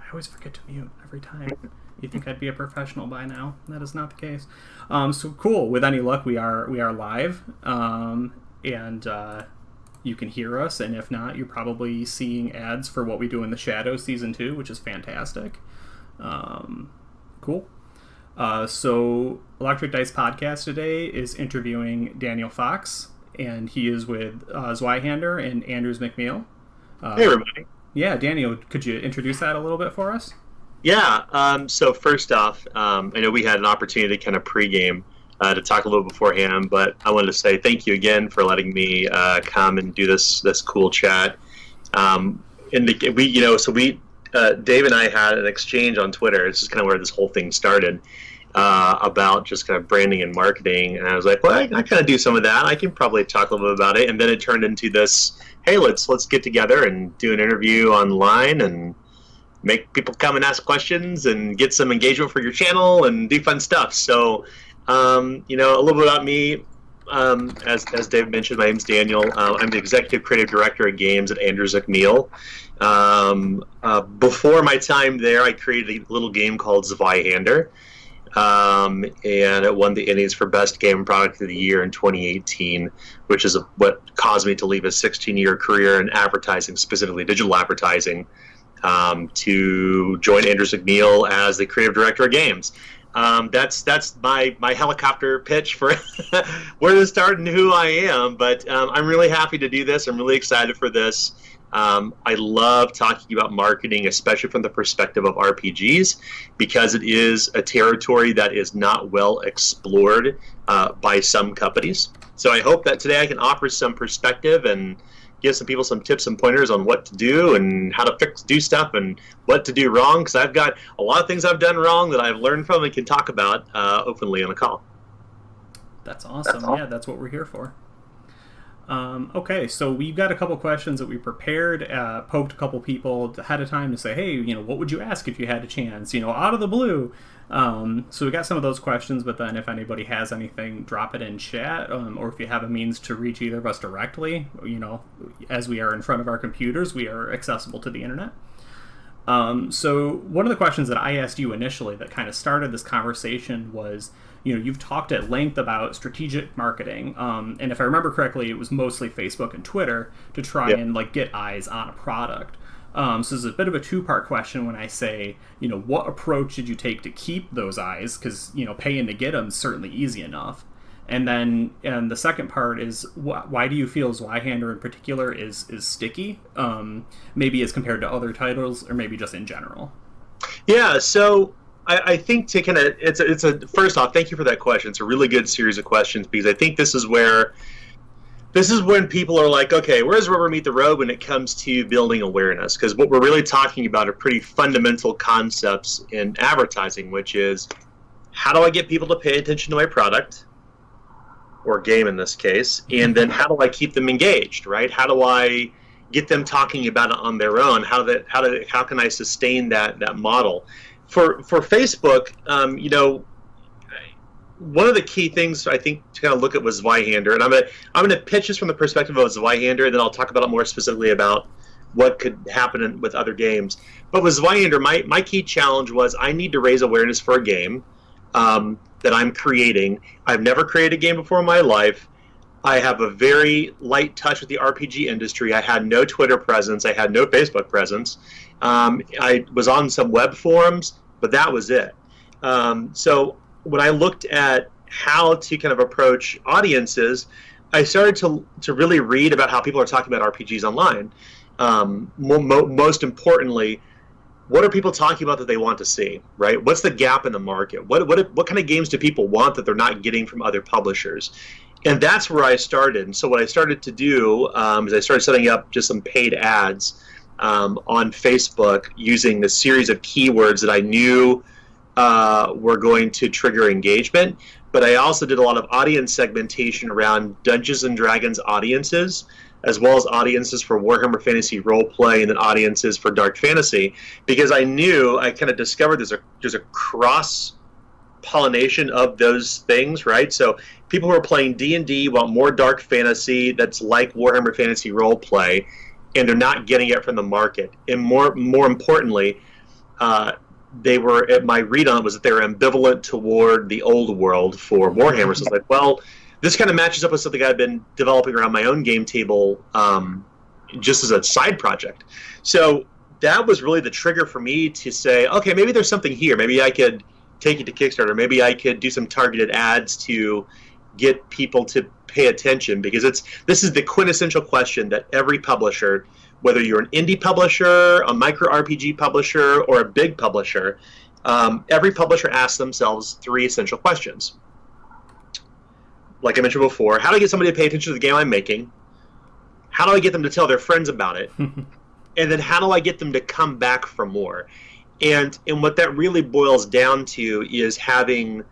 I always forget to mute every time. You'd think I'd be a professional by now. That is not the case. So cool. With any luck, we are live, and you can hear us. And if not, you're probably seeing ads for What We Do in the Shadows Season 2, which is fantastic. Cool. So Electric Dice Podcast today is interviewing Daniel Fox, and he is with ZWEIHANDER and Andrews McMeel. Hey, everybody. Yeah, Daniel, could you introduce that a little bit for us? Yeah, so first off, I know we had an opportunity to kind of pregame to talk a little beforehand, but I wanted to say thank you again for letting me come and do this cool chat. Dave and I had an exchange on Twitter. This is kind of where this whole thing started, about just kind of branding and marketing. And I was like, well, I kind of do some of that. I can probably talk a little bit about it. And then it turned into this, hey, let's get together and do an interview online and make people come and ask questions and get some engagement for your channel and do fun stuff. So, a little bit about me. As Dave mentioned, my name's Daniel. I'm the Executive Creative Director of Games at Andrews McMeel. Before my time there, I created a little game called ZWEIHANDER, and it won the Indies for Best Game and Product of the Year in 2018, which is what caused me to leave a 16-year career in advertising, specifically digital advertising, to join Andrews McMeel as the Creative Director of Games. That's my helicopter pitch for where to start and who I am, but I'm really happy to do this. I'm really excited for this. I love talking about marketing, especially from the perspective of RPGs, because it is a territory that is not well explored by some companies. So I hope that today I can offer some perspective and give some people some tips and pointers on what to do and how to do stuff and what to do wrong, because I've got a lot of things I've done wrong that I've learned from and can talk about openly on a call. That's awesome. Yeah, that's what we're here for. Okay, so we've got a couple questions that we prepared, poked a couple people ahead of time to say, hey, what would you ask if you had a chance, out of the blue. So we got some of those questions, but then if anybody has anything, drop it in chat, or if you have a means to reach either of us directly, as we are in front of our computers, we are accessible to the internet. So one of the questions that I asked you initially that kind of started this conversation was, you've talked at length about strategic marketing, and if I remember correctly, it was mostly Facebook and Twitter to try and get eyes on a product. So this is a bit of a two-part question when I say, what approach did you take to keep those eyes? Because, paying to get them is certainly easy enough. And then the second part is, why do you feel ZWEIHANDER in particular is sticky, maybe as compared to other titles, or maybe just in general? Yeah, so I think to kind of, first off, thank you for that question. It's a really good series of questions, because I think this is when people are like, okay, where does rubber meet the road when it comes to building awareness? Because what we're really talking about are pretty fundamental concepts in advertising, which is, how do I get people to pay attention to my product, or game in this case, and then how do I keep them engaged, right? How do I get them talking about it on their own? How can I sustain that model? For Facebook, one of the key things I think to kind of look at was ZWEIHANDER, and I'm gonna pitch this from the perspective of ZWEIHANDER, and then I'll talk about it more specifically about what could happen with other games. But with ZWEIHANDER, my key challenge was, I need to raise awareness for a game that I'm creating. I've never created a game before in my life. I have a very light touch with the RPG industry. I had no Twitter presence. I had no Facebook presence. I was on some web forums, but that was it. So when I looked at how to kind of approach audiences, I started to really read about how people are talking about RPGs online. Most importantly, what are people talking about that they want to see, right? What's the gap in the market? What kind of games do people want that they're not getting from other publishers? And that's where I started. And so what I started to do is I started setting up just some paid ads on Facebook using a series of keywords that I knew were going to trigger engagement. But I also did a lot of audience segmentation around Dungeons and Dragons audiences, as well as audiences for Warhammer Fantasy Roleplay, and then audiences for Dark Fantasy, because I kind of discovered there's a cross pollination of those things, right? So people who are playing D&D want more dark fantasy that's like Warhammer Fantasy Roleplay, and they're not getting it from the market. And more importantly, they were, my read on it was that they were ambivalent toward the old world for Warhammer. So it's like, well, this kind of matches up with something I've been developing around my own game table, just as a side project. So that was really the trigger for me to say, okay, maybe there's something here. Maybe I could take it to Kickstarter. Maybe I could do some targeted ads to get people to pay attention, because this is the quintessential question that every publisher, whether you're an indie publisher, a micro RPG publisher, or a big publisher, every publisher asks themselves three essential questions. Like I mentioned before, how do I get somebody to pay attention to the game I'm making? How do I get them to tell their friends about it? And then how do I get them to come back for more? And what that really boils down to is having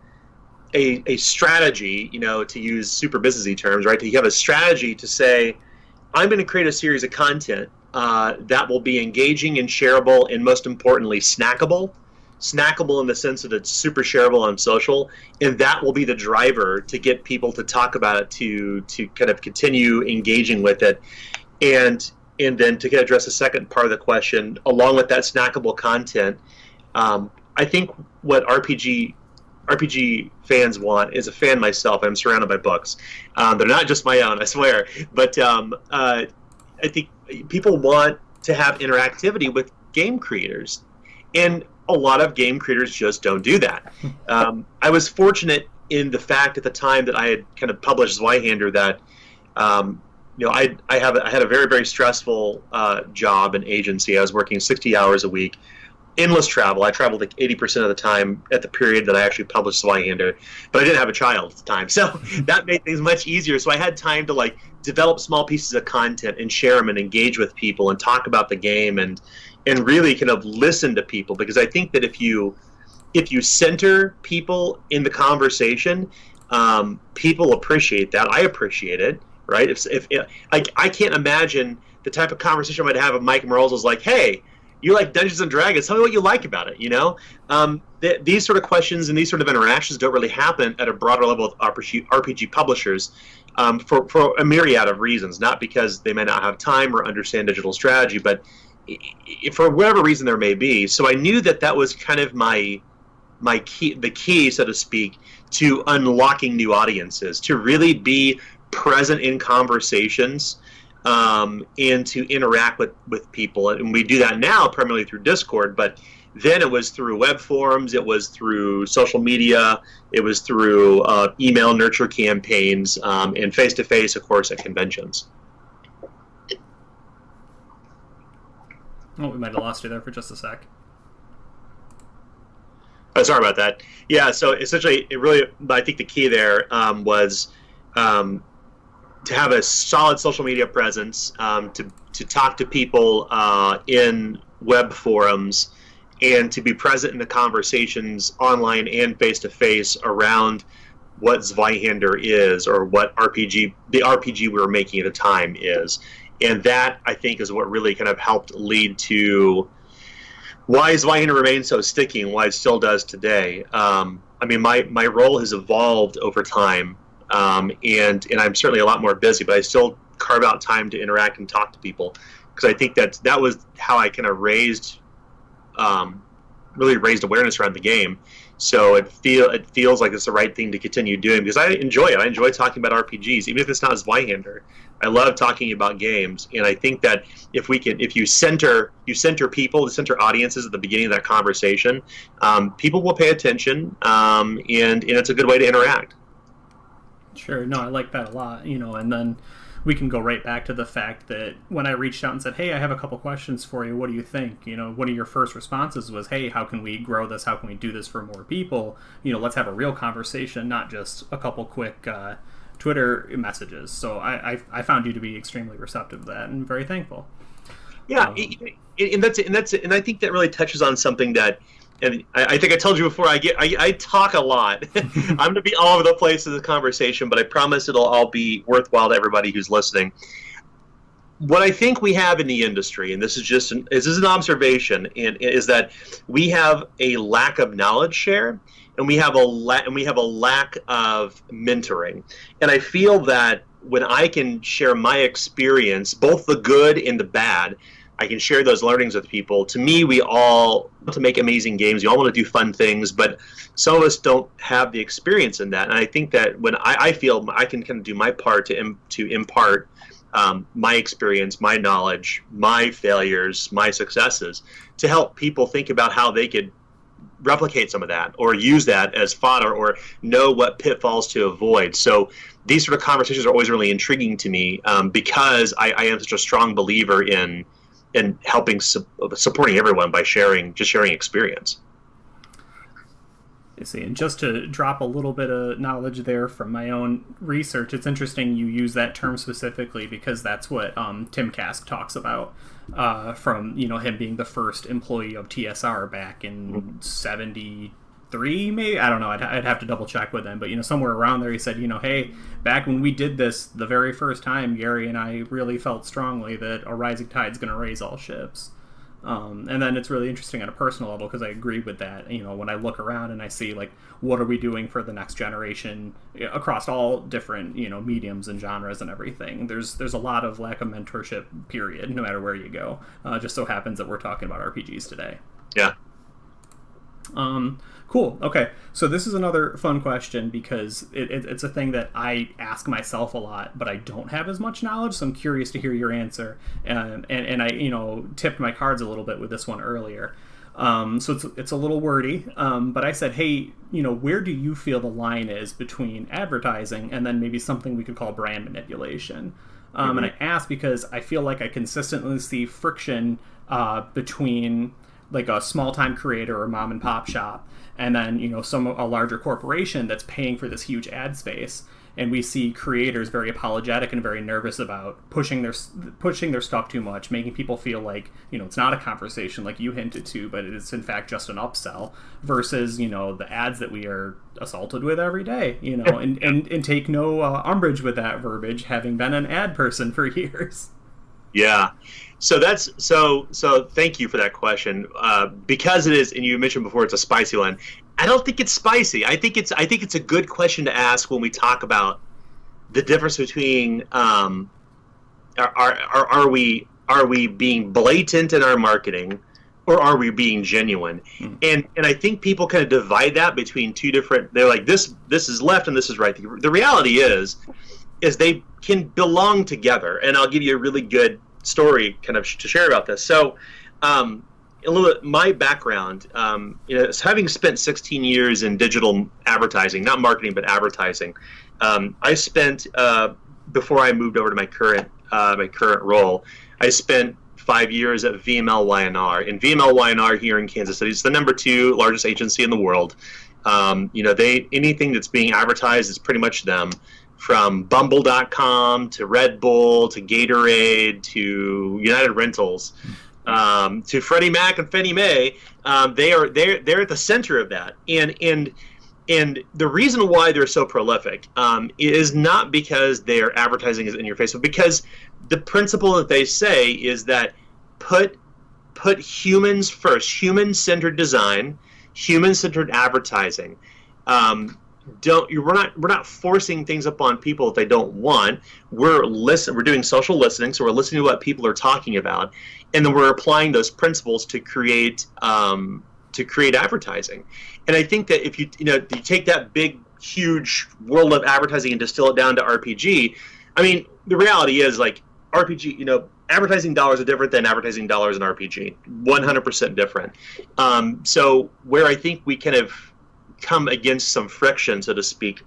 a strategy, to use super businessy terms, right? You have a strategy to say, I'm going to create a series of content that will be engaging and shareable, and most importantly, snackable. Snackable in the sense that it's super shareable on social, and that will be the driver to get people to talk about it, to kind of continue engaging with it. And then to address the second part of the question, along with that snackable content, I think what RPG fans want, as a fan myself, I'm surrounded by books. They're not just my own, I swear. But I think people want to have interactivity with game creators. And a lot of game creators just don't do that. I was fortunate in the fact at the time that I had kind of published Zweihander that I had a very, very stressful job and agency. I was working 60 hours a week, endless travel. I traveled like 80% of the time at the period that I actually published Zweihander, but I didn't have a child at the time, so that made things much easier. So I had time to develop small pieces of content and share them and engage with people and talk about the game and really kind of listen to people, because I think that if you center people in the conversation, people appreciate that. I appreciate it. Right? If I can't imagine the type of conversation I might have with Mike Merles is like, hey, you like Dungeons and Dragons? Tell me what you like about it. These sort of questions and these sort of interactions don't really happen at a broader level with RPG publishers for a myriad of reasons. Not because they may not have time or understand digital strategy, but for whatever reason there may be. So I knew that was kind of my key, the key, so to speak, to unlocking new audiences, to really be present in conversations, and to interact with people. And we do that now primarily through Discord, but then it was through web forums, it was through social media, it was through email nurture campaigns, and face-to-face, of course, at conventions. Oh, we might have lost you there for just a sec. Oh, sorry about that. Yeah, so essentially, I think the key there was to have a solid social media presence, to talk to people in web forums, and to be present in the conversations online and face-to-face around what Zweihander is, or what the RPG we were making at the time is. And that, I think, is what really kind of helped lead to why Zweihander remains so sticky and why it still does today. My role has evolved over time, and I'm certainly a lot more busy, but I still carve out time to interact and talk to people, because I think that was how I kind of raised awareness around the game. So it feels like it's the right thing to continue doing, because I enjoy it. I enjoy talking about RPGs, even if it's not Zweihander. I love talking about games, and I think that if you center people, to center audiences at the beginning of that conversation, people will pay attention, and it's a good way to interact. Sure, no, I like that a lot, and then we can go right back to the fact that when I reached out and said, hey, I have a couple questions for you, what do you think? One of your first responses was, hey, how can we grow this? How can we do this for more people? Let's have a real conversation, not just a couple quick Twitter messages. So I found you to be extremely receptive to that, and very thankful. Yeah, and I think that really touches on something that, and I think I told you before, I talk a lot. I'm going to be all over the place in the conversation, but I promise it'll all be worthwhile to everybody who's listening. What I think we have in the industry, and this is an observation, is that we have a lack of knowledge share, and we have a lack of mentoring. And I feel that when I can share my experience, both the good and the bad, I can share those learnings with people. To me, we all want to make amazing games. We all want to do fun things, but some of us don't have the experience in that. And I think that when I feel I can kind of do my part to impart my experience, my knowledge, my failures, my successes, to help people think about how they could replicate some of that or use that as fodder or know what pitfalls to avoid. So these sort of conversations are always really intriguing to me because I am such a strong believer in helping supporting everyone by sharing experience. I see. And just to drop a little bit of knowledge there from my own research, it's interesting you use that term specifically because that's what Tim Kask talks about from him being the first employee of TSR back in '73, maybe. I don't know. I'd have to double check with him, but somewhere around there he said, hey, back when we did this the very first time, Gary and I really felt strongly that a rising tide's going to raise all ships. And then it's really interesting on a personal level because I agree with that. When I look around and I see what are we doing for the next generation across all different mediums and genres and everything. There's a lot of lack of mentorship, period, no matter where you go. Just so happens that we're talking about RPGs today. Yeah. Cool. Okay. So this is another fun question because it's a thing that I ask myself a lot, but I don't have as much knowledge. So I'm curious to hear your answer. And I, tipped my cards a little bit with this one earlier. So it's a little wordy. But I said, hey, where do you feel the line is between advertising and then maybe something we could call brand manipulation? And I ask because I feel like I consistently see friction between a small-time creator or mom and pop shop and then a larger corporation that's paying for this huge ad space, and we see creators very apologetic and very nervous about pushing their stuff too much, making people feel like it's not a conversation like you hinted to, but it's in fact just an upsell versus the ads that we are assaulted with every day, and take no umbrage with that verbiage, having been an ad person for years. Yeah. So thank you for that question. Because it is, and you mentioned before, it's a spicy one. I don't think it's spicy. I think it's a good question to ask when we talk about the difference between are we being blatant in our marketing or are we being genuine? And I think people kind of divide that between two different. They're like this is left and this is right. The reality is they can belong together. And I'll give you a really good story kind of to share about this. So a little bit my background, having spent 16 years in digital advertising, not marketing but advertising, I spent before I moved over to my current role, I spent 5 years at VML-Y&R. And VML-Y&R here in Kansas City is the number 2 largest agency in the world. Anything that's being advertised is pretty much them. From Bumble.com to Red Bull to Gatorade to United Rentals to Freddie Mac and Fannie Mae, they're at the center of that. And the reason why they're so prolific is not because their advertising is in your face, but because the principle that they say is that put humans first, human-centered design, human-centered advertising. We're not forcing things upon people if they don't want. We're doing social listening, so we're listening to what people are talking about, and then we're applying those principles to create advertising. And I think that if you take that big, huge world of advertising and distill it down to RPG, I mean, the reality is RPG, advertising dollars are different than advertising dollars in RPG. 100% different. So where I think we kind of come against some friction, so to speak,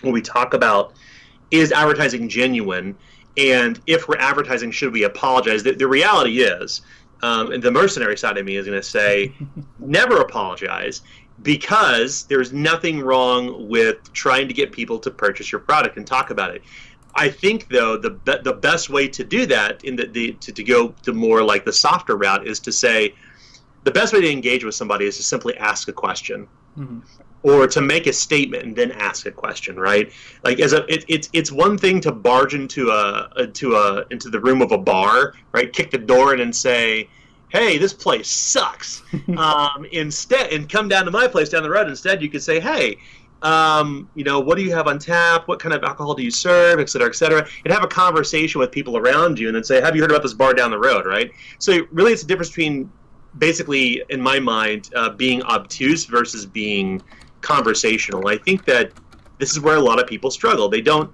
when we talk about is advertising genuine, and if we're advertising, should we apologize? The reality is, and the mercenary side of me is going to say, never apologize, because there's nothing wrong with trying to get people to purchase your product and talk about it. I think, though, the best way to do that, to go to more like the softer route, is to say the best way to engage with somebody is to simply ask a question. Mm-hmm. Or to make a statement and then ask a question, right? It's one thing to barge into the room of a bar, right? Kick the door in and say, "Hey, this place sucks." Instead, and come down to my place down the road. Instead, you could say, "Hey, what do you have on tap? What kind of alcohol do you serve, et cetera, et cetera? And have a conversation with people around you and then say, have you heard about this bar down the road, right? So really it's a difference between, basically, in my mind, being obtuse versus being conversational. I think that this is where a lot of people struggle. They don't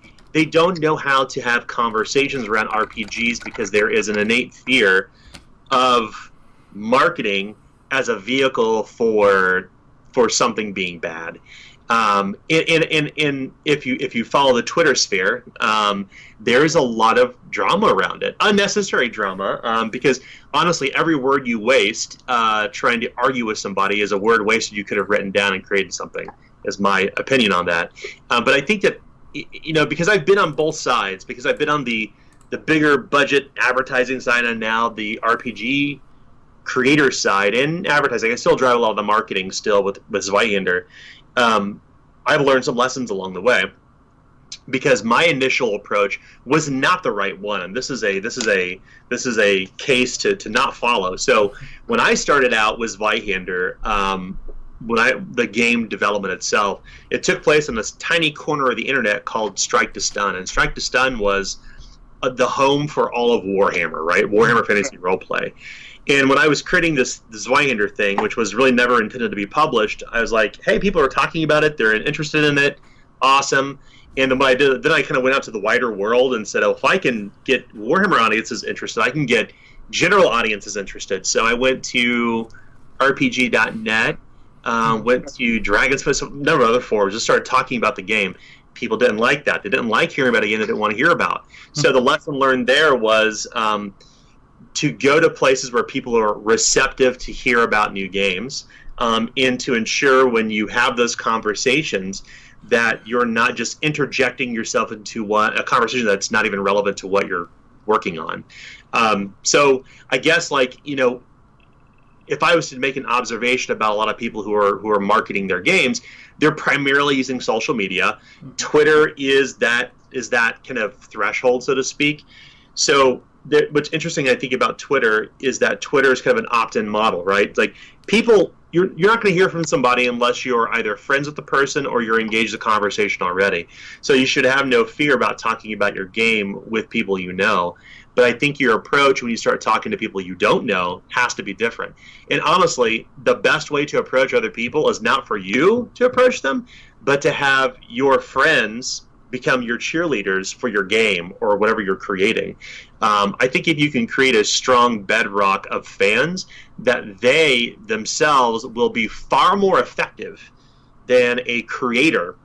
know how to have conversations around RPGs because there is an innate fear of marketing as a vehicle for something being bad. If you follow the Twitter sphere, there's a lot of drama around it, unnecessary drama, because honestly, every word you waste trying to argue with somebody is a word wasted you could have written down and created something, is my opinion on that. But I think that, because I've been on both sides, because I've been on the bigger budget advertising side and now the RPG creator side and advertising. I still drive a lot of the marketing still with Zweihander. I've learned some lessons along the way because my initial approach was not the right one, and this is a case to not follow. So when I started out with Zweihander, the game development itself, it took place in this tiny corner of the internet called Strike to Stun, and Strike to Stun was the home for all of Warhammer, right? Warhammer Fantasy Roleplay. And when I was creating this Zweihander thing, which was really never intended to be published, I was like, hey, people are talking about it. They're interested in it. Awesome. And then what I did, then I kind of went out to the wider world and said, oh, if I can get Warhammer audiences interested, I can get general audiences interested. So I went to RPG.net, went to Dragon's Fist, a number of other forums, just started talking about the game. People didn't like that. They didn't like hearing about a game they didn't want to hear about. So the lesson learned there was to go to places where people are receptive to hear about new games, and to ensure when you have those conversations that you're not just interjecting yourself into a conversation that's not even relevant to what you're working on. So I guess, if I was to make an observation about a lot of people who are marketing their games, they're primarily using social media. Twitter is that kind of threshold, so to speak. So what's interesting, I think, about Twitter is that Twitter is kind of an opt-in model, right? Like, people, you're not going to hear from somebody unless you're either friends with the person or you're engaged in the conversation already. So you should have no fear about talking about your game with people you know. But I think your approach when you start talking to people you don't know has to be different. And honestly, the best way to approach other people is not for you to approach them, but to have your friends become your cheerleaders for your game or whatever you're creating. I think if you can create a strong bedrock of fans, that they themselves will be far more effective than a creator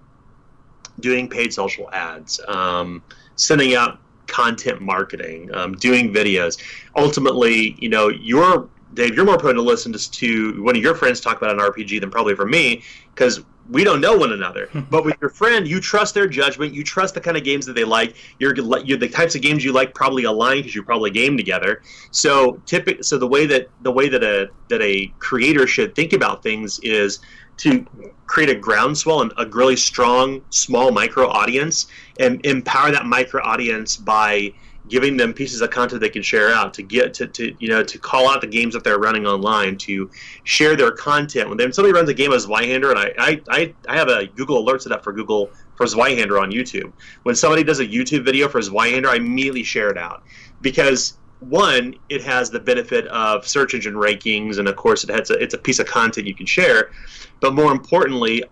doing paid social ads, sending out content marketing, doing videos. Ultimately, Dave, you're more prone to listen to one of your friends talk about an RPG than probably for me, because we don't know one another. But with your friend, you trust their judgment. You trust the kind of games that they like. You're the types of games you like probably align because you probably game together. So the way that a creator should think about things is to create a groundswell and a really strong, small micro audience, and empower that micro audience by giving them pieces of content they can share out, to call out the games that they're running online, to share their content. When somebody runs a game as Zweihander, and I have a Google alert set up for Zweihander on YouTube. When somebody does a YouTube video for Zweihander, I immediately share it out, because one, it has the benefit of search engine rankings, and of course it's a piece of content you can share. But more importantly,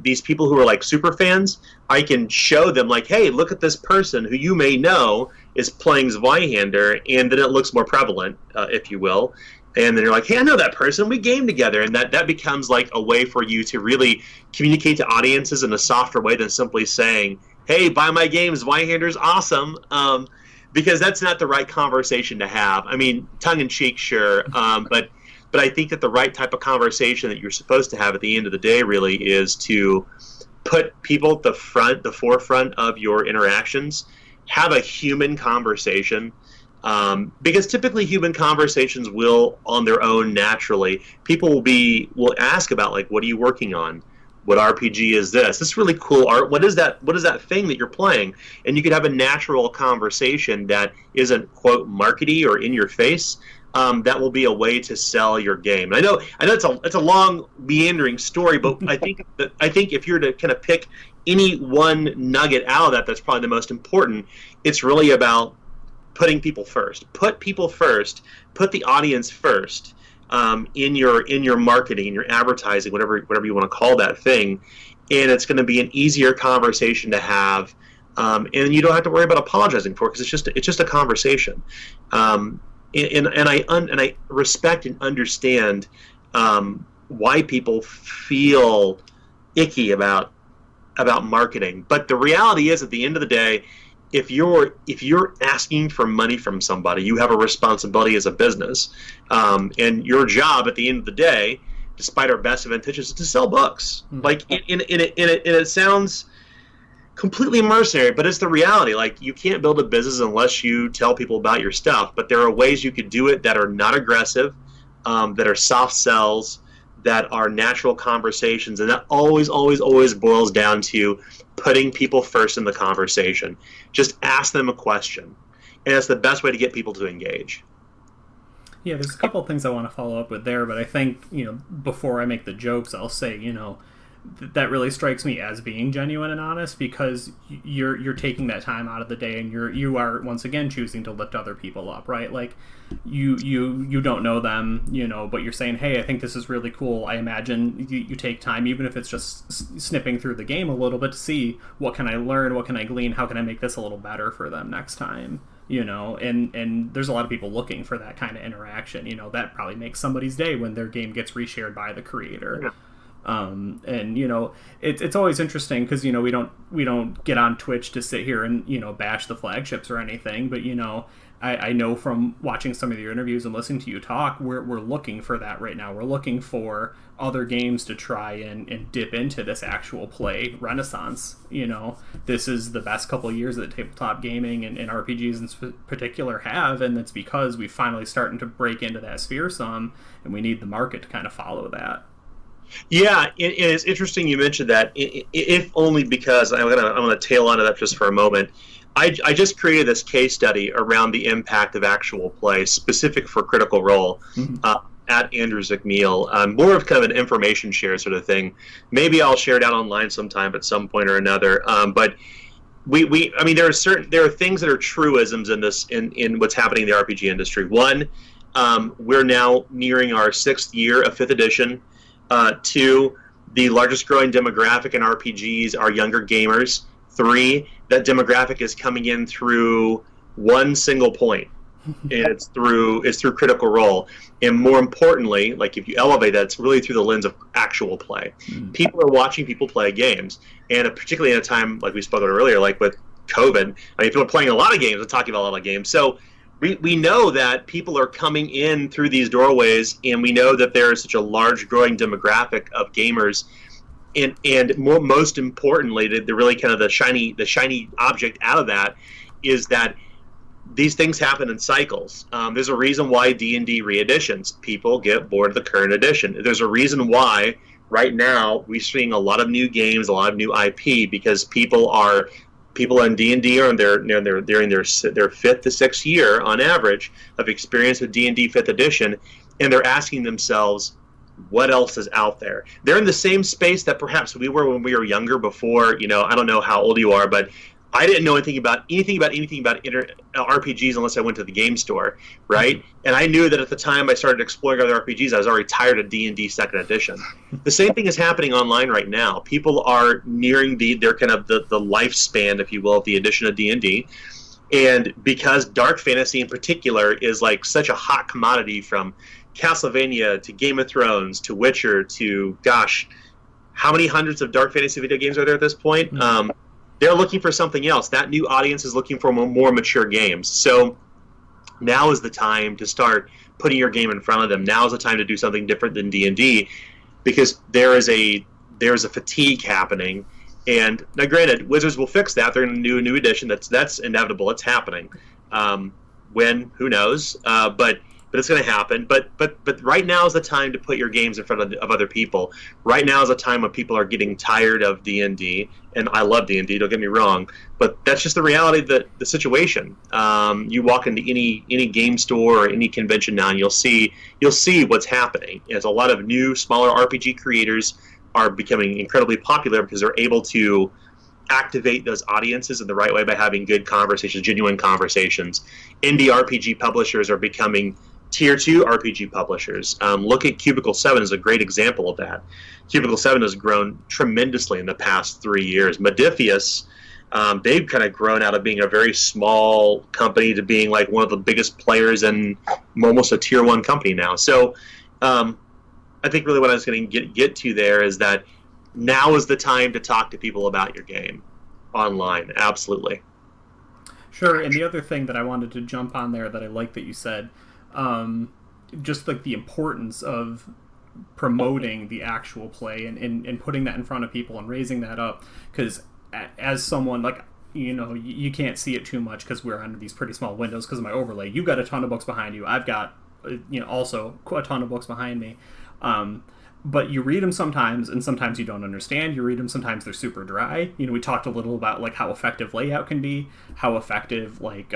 these people who are like super fans, I can show them, like, hey, look at this person who you may know is playing Zweihander, and then it looks more prevalent, if you will. And then you're like, hey, I know that person, we game together. And that becomes like a way for you to really communicate to audiences in a softer way than simply saying, hey, buy my game, Zweihander's awesome. Because that's not the right conversation to have. I mean, tongue-in-cheek, sure, but I think that the right type of conversation that you're supposed to have at the end of the day really is to put people at the forefront of your interactions, have a human conversation, because typically human conversations will, on their own, naturally, people will ask about, like, what are you working on? What RPG is this? This is really cool art. What is that thing that you're playing? And you could have a natural conversation that isn't, quote, markety or in your face, that will be a way to sell your game. And I know it's a long meandering story, but I think if you're to kind of pick any one nugget out of that, that's probably the most important. It's really about putting people first. Put people first. Put the audience first in your marketing, in your advertising, whatever you want to call that thing, and it's going to be an easier conversation to have, and you don't have to worry about apologizing for it because it's just a conversation. And I respect and understand why people feel icky about marketing, but the reality is, at the end of the day, if you're asking for money from somebody, you have a responsibility as a business, and your job at the end of the day, despite our best of intentions, is to sell books. Mm-hmm. Like, it sounds completely mercenary, but it's the reality. Like, you can't build a business unless you tell people about your stuff. But there are ways you could do it that are not aggressive, that are soft sells, that are natural conversations, and that always boils down to putting people first in the conversation. Just ask them a question, and that's the best way to get people to engage. Yeah, there's a couple of things I want to follow up with there, but I think, before I make the jokes, I'll say, that really strikes me as being genuine and honest, because you're taking that time out of the day, and you are once again choosing to lift other people up, right? Like, you don't know them, but you're saying, hey, I think this is really cool. I imagine you take time, even if it's just snipping through the game a little bit, to see what can I learn, what can I glean, how can I make this a little better for them next time, and there's a lot of people looking for that kind of interaction. That probably makes somebody's day when their game gets reshared by the creator. Yeah. And it's always interesting because we don't get on Twitch to sit here and bash the flagships or anything, but I know from watching some of your interviews and listening to you talk, we're looking for that right now. We're looking for other games to try and dip into this actual play renaissance. This is the best couple of years that tabletop gaming and RPGs in particular have, and it's because we're finally starting to break into that sphere some, and we need the market to kind of follow that. Yeah, it's interesting you mentioned that, if only because I'm gonna tail onto that just for a moment. I just created this case study around the impact of actual play, specific for Critical Role, at Andrew's McMeel. More of kind of an information share sort of thing. Maybe I'll share it out online sometime at some point or another. But I mean, there are things that are truisms in what's happening in the RPG industry. One, we're now nearing our 6th year of 5th edition. 2, the largest growing demographic in RPGs are younger gamers. 3, that demographic is coming in through one single point. It's through Critical Role. And more importantly, like, if you elevate that, it's really through the lens of actual play. Mm. People are watching people play games, and particularly in a time like we spoke about earlier, like with COVID, I mean, people are playing a lot of games and talking about a lot of games. So we know that people are coming in through these doorways, and we know that there is such a large growing demographic of gamers, and most importantly, the really kind of the shiny object out of that is that these things happen in cycles. There's a reason why D&D re-editions, people get bored of the current edition. There's a reason why right now we're seeing a lot of new games, a lot of new IP, because people in D&D are they're in their 5th to 6th year on average of experience with D&D 5th edition, and they're asking themselves, what else is out there? They're in the same space that perhaps we were when we were younger. Before, I don't know how old you are, but I didn't know anything about RPGs unless I went to the game store, right? Mm-hmm. And I knew that at the time I started exploring other RPGs, I was already tired of D&D 2nd edition. The same thing is happening online right now. People are nearing their kind of the lifespan, if you will, of the edition of D&D. And because dark fantasy in particular is like such a hot commodity, from Castlevania to Game of Thrones to Witcher to, gosh, how many hundreds of dark fantasy video games are there at this point? Mm-hmm. They're looking for something else. That new audience is looking for more mature games. So now is the time to start putting your game in front of them. Now is the time to do something different than D&D, because there's a fatigue happening. And now, granted, Wizards will fix that. They're going to do a new edition. That's inevitable. It's happening. When? Who knows? But but it's going to happen. But right now is the time to put your games in front of other people. Right now is a time when people are getting tired of D&D, and I love D&D, don't get me wrong, but that's just the reality of the situation. You walk into any game store or any convention now, and you'll see what's happening. There's a lot of new, smaller RPG creators are becoming incredibly popular because they're able to activate those audiences in the right way by having good conversations, genuine conversations. Indie RPG publishers are becoming Tier 2 RPG publishers. Look at Cubicle 7 as a great example of that. Cubicle 7 has grown tremendously in the past 3 years. Modifius, they've kind of grown out of being a very small company to being like one of the biggest players in almost a Tier 1 company now. So I think really what I was going to get to there is that now is the time to talk to people about your game online. Absolutely. Sure, and the other thing that I wanted to jump on there that I like that you said, just like the importance of promoting the actual play and putting that in front of people and raising that up, because as someone, like, you know, you can't see it too much because we're under these pretty small windows because of my overlay. You've got a ton of books behind you. I've got, you know, also a ton of books behind me. But you read them sometimes, and sometimes you don't understand. You read them sometimes, they're super dry. You know, we talked a little about like how effective layout can be, how effective like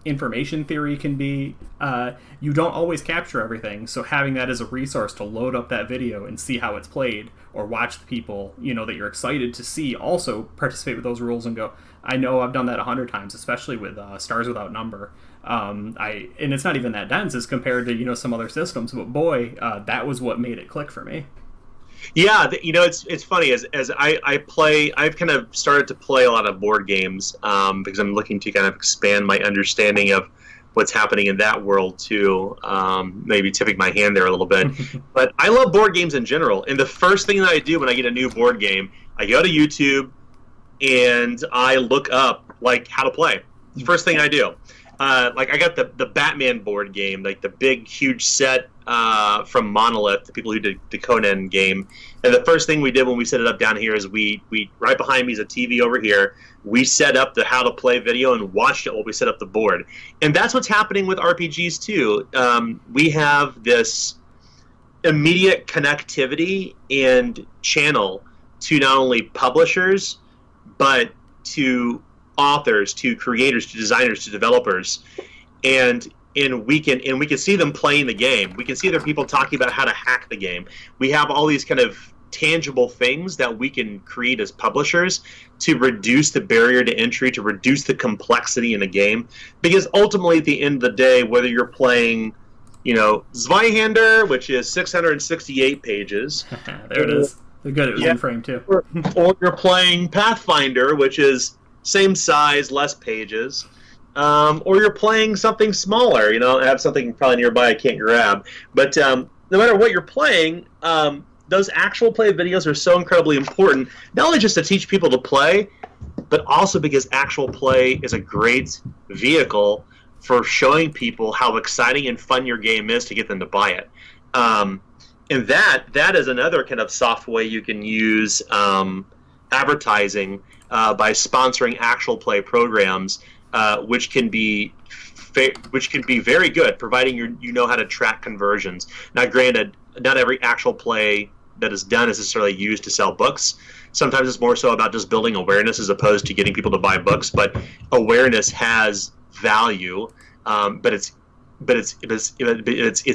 information theory can be. You don't always capture everything, so having that as a resource to load up that video and see how it's played, or watch the people, you know, that you're excited to see also participate with those rules and go, I know I've done that 100 times, especially with Stars Without Number. And it's not even that dense as compared to, you know, some other systems, but boy, that was what made it click for me. Yeah, you know, it's funny as I play. I've kind of started to play a lot of board games because I'm looking to kind of expand my understanding of what's happening in that world too. Maybe tipping my hand there a little bit, but I love board games in general. And the first thing that I do when I get a new board game, I go to YouTube and I look up like how to play. It's the first thing I do. Like I got the Batman board game, like the big huge set from Monolith, the people who did the Conan game. And the first thing we did when we set it up down here is we right behind me is a TV over here. We set up the how to play video and watched it while we set up the board. And that's what's happening with RPGs too. We have this immediate connectivity and channel to not only publishers but to authors, to creators, to designers, to developers, and we can see them playing the game. We can see other people talking about how to hack the game. We have all these kind of tangible things that we can create as publishers to reduce the barrier to entry, to reduce the complexity in a game. Because ultimately, at the end of the day, whether you're playing, you know, Zweihander, which is 668 pages, there it is. They're good. It was in frame too. or you're playing Pathfinder, which is same size, less pages, or you're playing something smaller. You know, I have something probably nearby I can't grab. But no matter what you're playing, those actual play videos are so incredibly important, not only just to teach people to play, but also because actual play is a great vehicle for showing people how exciting and fun your game is to get them to buy it. And that is another kind of soft way you can use advertising by sponsoring actual play programs, which can be very good, providing you know how to track conversions. Now, granted, not every actual play that is done is necessarily used to sell books. Sometimes it's more so about just building awareness as opposed to getting people to buy books. But awareness has value, but it's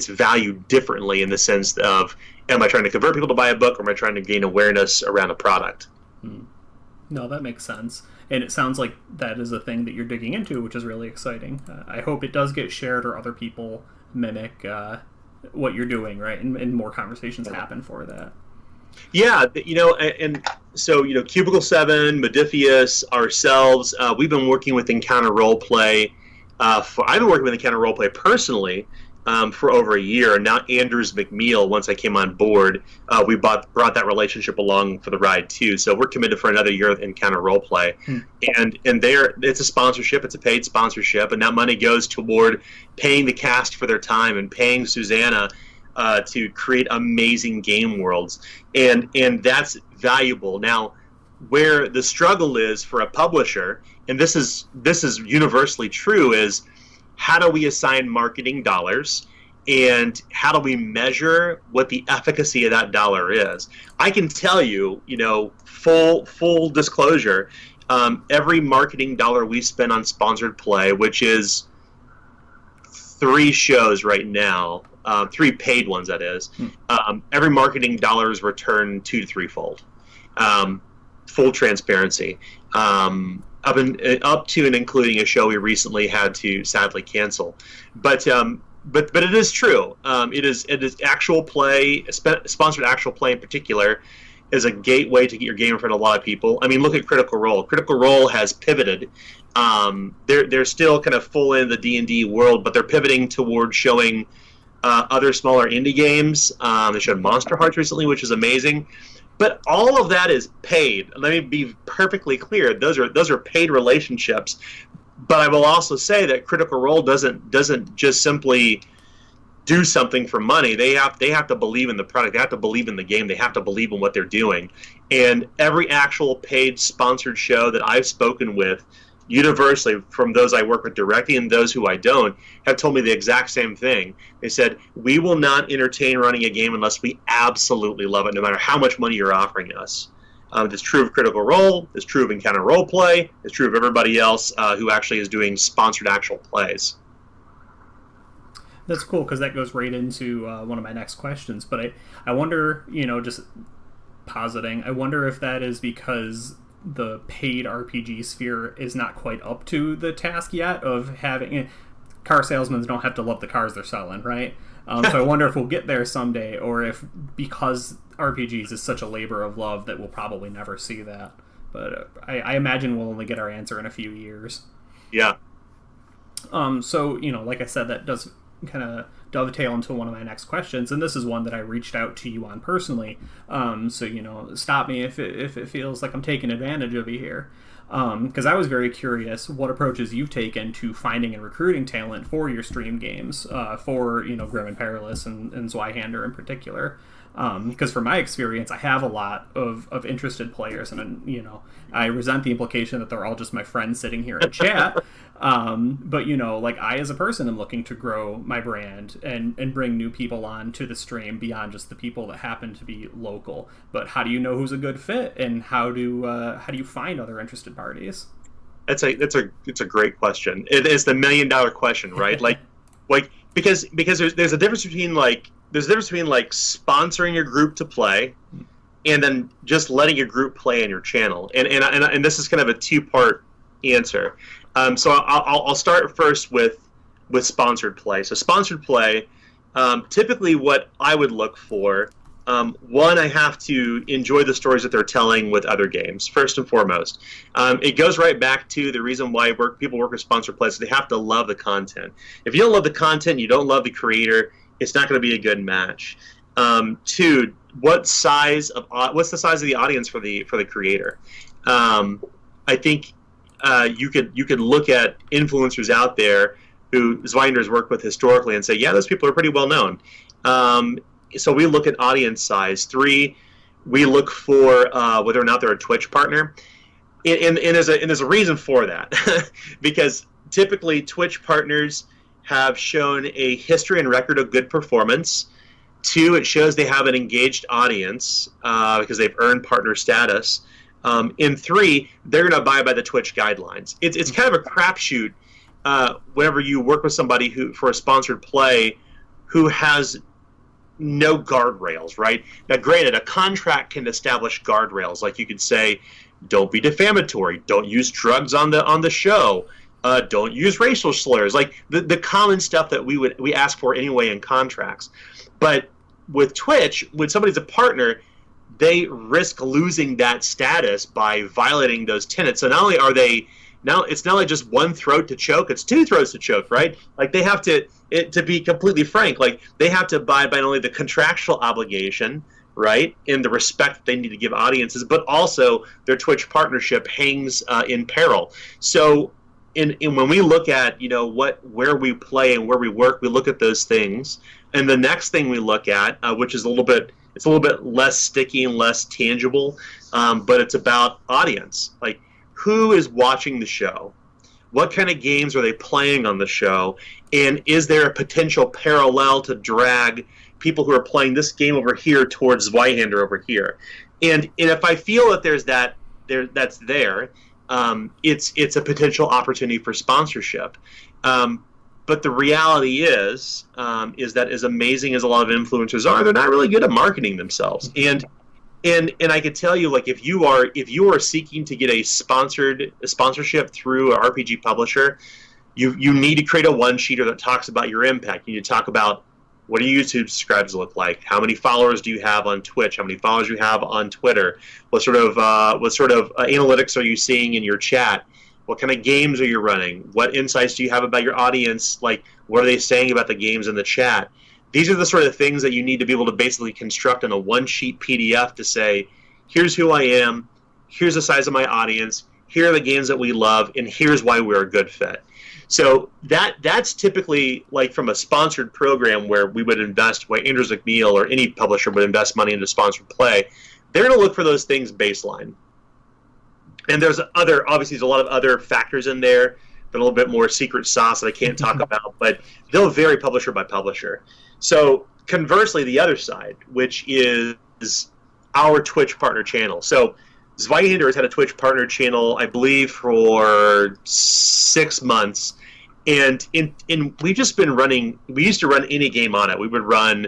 valued differently in the sense of, am I trying to convert people to buy a book, or am I trying to gain awareness around a product? No, that makes sense. And it sounds like that is a thing that you're digging into, which is really exciting. I hope it does get shared or other people mimic what you're doing, right? And more conversations happen for that. Yeah, you know, and so, you know, Cubicle 7, Modifius, ourselves, we've been working with Encounter Roleplay. I've been working with Encounter Roleplay personally for over a year. Now Andrews McMeel, once I came on board, we brought that relationship along for the ride too. So we're committed for another year with Encounter Roleplay. And it's a sponsorship, it's a paid sponsorship, and that money goes toward paying the cast for their time and paying Susanna to create amazing game worlds. And that's valuable. Now, where the struggle is for a publisher, and this is universally true, is how do we assign marketing dollars and how do we measure what the efficacy of that dollar is? I can tell you, full disclosure, every marketing dollar we spend on sponsored play, which is 3 shows right now, 3 paid ones, that is, every marketing dollar is returned 2 to 3-fold. Full transparency. Up to and including a show we recently had to sadly cancel. But it is true. It is actual play, sponsored actual play in particular, is a gateway to get your game in front of a lot of people. I mean, look at Critical Role. Critical Role has pivoted. They're still kind of full in the D&D world, but they're pivoting towards showing other smaller indie games. They showed Monster Hearts recently, which is amazing. But all of that is paid. Let me be perfectly clear. Those are paid relationships. But I will also say that Critical Role doesn't just simply do something for money. They have to believe in the product. They have to believe in the game. They have to believe in what they're doing. And every actual paid sponsored show that I've spoken with, universally, from those I work with directly and those who I don't, have told me the exact same thing. They said, we will not entertain running a game unless we absolutely love it, no matter how much money you're offering us. It's true of Critical Role. It's true of Encounter Roleplay. It's true of everybody else who actually is doing sponsored actual plays. That's cool, because that goes right into one of my next questions. But I wonder, just positing, I wonder if that is because the paid RPG sphere is not quite up to the task yet of having... Car salesmen don't have to love the cars they're selling, right? So I wonder if we'll get there someday, or if because RPGs is such a labor of love that we'll probably never see that. But I imagine we'll only get our answer in a few years. Yeah. So, like I said, that does kind of dovetail into one of my next questions, and this is one that I reached out to you on personally. So, stop me if it feels like I'm taking advantage of you here. Because I was very curious what approaches you've taken to finding and recruiting talent for your stream games, for Grim and Perilous and Zweihander in particular. Because from my experience, I have a lot of interested players, and I resent the implication that they're all just my friends sitting here in chat. But I as a person am looking to grow my brand and bring new people on to the stream beyond just the people that happen to be local. But how do you know who's a good fit, and how do you find other interested parties? It's a great question. It is the $1 million question, right? like because there's a difference between sponsoring your group to play and then just letting your group play in your channel. And this is kind of a 2-part answer. So I'll start first with sponsored play. So sponsored play, typically what I would look for, one, I have to enjoy the stories that they're telling with other games, first and foremost. It goes right back to the reason why people work with sponsored plays. They have to love the content. If you don't love the content, you don't love the creator, it's not going to be a good match. 2, what's the size of the audience for the creator? I think you could look at influencers out there who Zweihander's worked with historically and say, yeah, those people are pretty well known. So we look at audience size. 3, we look for whether or not they're a Twitch partner, and there's a reason for that, because typically Twitch partners have shown a history and record of good performance. 2, it shows they have an engaged audience because they've earned partner status. And 3, they're going to abide by the Twitch guidelines. It's kind of a crapshoot whenever you work with somebody for a sponsored play who has no guardrails, right? Now, granted, a contract can establish guardrails. Like you could say, don't be defamatory, don't use drugs on the show, don't use racial slurs, like the common stuff that we ask for anyway in contracts. But with Twitch, when somebody's a partner, they risk losing that status by violating those tenets. So not only are they now, it's not like just one throat to choke; it's 2 throats to choke, right? Like they have to be completely frank, like they have to abide by not only the contractual obligation, right, in the respect that they need to give audiences, but also their Twitch partnership hangs in peril. So, in when we look at where we play and where we work, we look at those things, and the next thing we look at, which is a little bit less sticky and less tangible, but it's about audience. Like, who is watching the show? what kind of games are they playing on the show, and is there a potential parallel to drag people who are playing this game over here towards Zweihander over here. And if I feel that there's that's there, it's a potential opportunity for sponsorship. But the reality is that as amazing as a lot of influencers are, they're not really good at marketing themselves. And I could tell you, like, if you are seeking to get a sponsorship through an RPG publisher, you need to create a one-sheeter that talks about your impact. You need to talk about, what do your YouTube subscribers look like? How many followers do you have on Twitch? How many followers do you have on Twitter? What sort of analytics are you seeing in your chat? What kind of games are you running? What insights do you have about your audience? Like, what are they saying about the games in the chat? These are the sort of things that you need to be able to basically construct in a one-sheet PDF to say, here's who I am, here's the size of my audience, here are the games that we love, and here's why we're a good fit. So that's typically, like, from a sponsored program where we would invest, where Andrew McMeel or any publisher would invest money into sponsored play. They're going to look for those things baseline. And there's a lot of other factors in there, that a little bit more secret sauce that I can't talk about, but they'll vary publisher by publisher. So conversely, the other side, which is our Twitch partner channel. So Zweihander has had a Twitch partner channel, I believe, for 6 months, and we've just been running. We used to run any game on it. We would run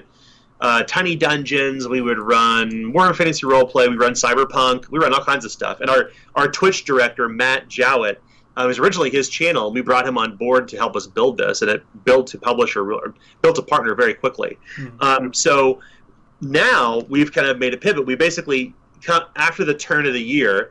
Tiny Dungeons. We would run Warhammer Fantasy Roleplay. We run Cyberpunk. We run all kinds of stuff. And our Twitch director, Matt Jowett, was originally his channel. We brought him on board to help us build this, and it built to partner very quickly. So now we've kind of made a pivot. We basically, after the turn of the year,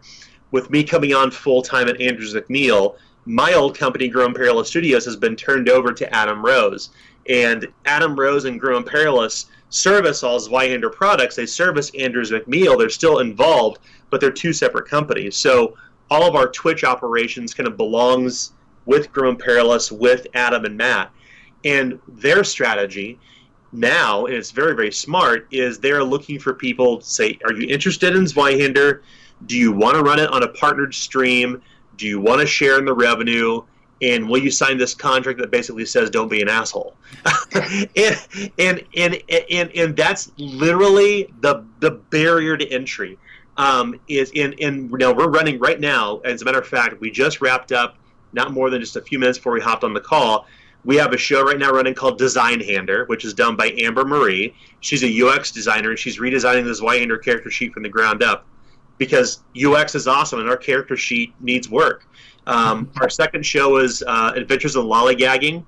with me coming on full-time at Andrew McMeel, my old company, Grow Imperialist Studios, has been turned over to Adam Rose. And Adam Rose and Grow Imperialist service all Zweihander products. They service Andrew McMeel. They're still involved, but they're two separate companies. So all of our Twitch operations kind of belongs with Grow Imperialist, with Adam and Matt. And their strategy now, and it's very, very smart, is they're looking for people to say, are you interested in Zweihander? Do you want to run it on a partnered stream? Do you want to share in the revenue? And will you sign this contract that basically says don't be an asshole? and that's literally the barrier to entry. We're running right now. As a matter of fact, we just wrapped up, not more than just a few minutes before we hopped on the call. We have a show right now running called ZWEIHANDER, which is done by Amber Marie. She's a UX designer, and she's redesigning the Zweihander character sheet from the ground up, because UX is awesome and our character sheet needs work. Our second show is Adventures in Lollygagging.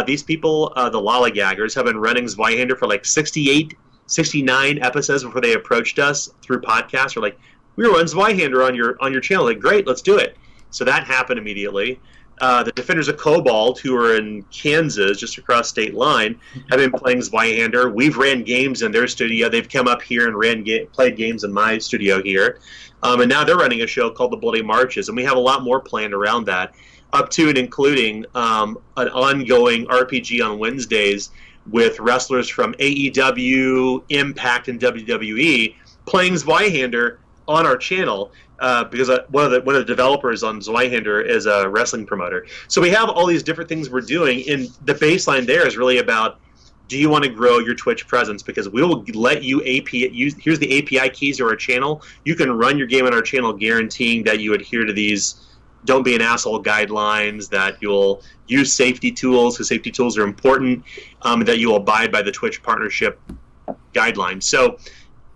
These people, the Lollygaggers, have been running Zweihander for like 68, 69 episodes before they approached us through podcasts. We're like, we run Zweihander on your channel. Like, great, let's do it. So that happened immediately. The Defenders of Cobalt, who are in Kansas, just across state line, have been playing Zweihander. We've ran games in their studio. They've come up here and played games in my studio here. And now they're running a show called The Bloody Marches, and we have a lot more planned around that, up to and including an ongoing RPG on Wednesdays with wrestlers from AEW, Impact, and WWE playing Zweihander on our channel. Because one of the developers on Zweihander is a wrestling promoter. So we have all these different things we're doing, and the baseline there is really about, do you want to grow your Twitch presence? Because we will let you here's the API keys to our channel. You can run your game on our channel guaranteeing that you adhere to these don't be an asshole guidelines, that you'll use safety tools, because safety tools are important, that you'll abide by the Twitch partnership guidelines. So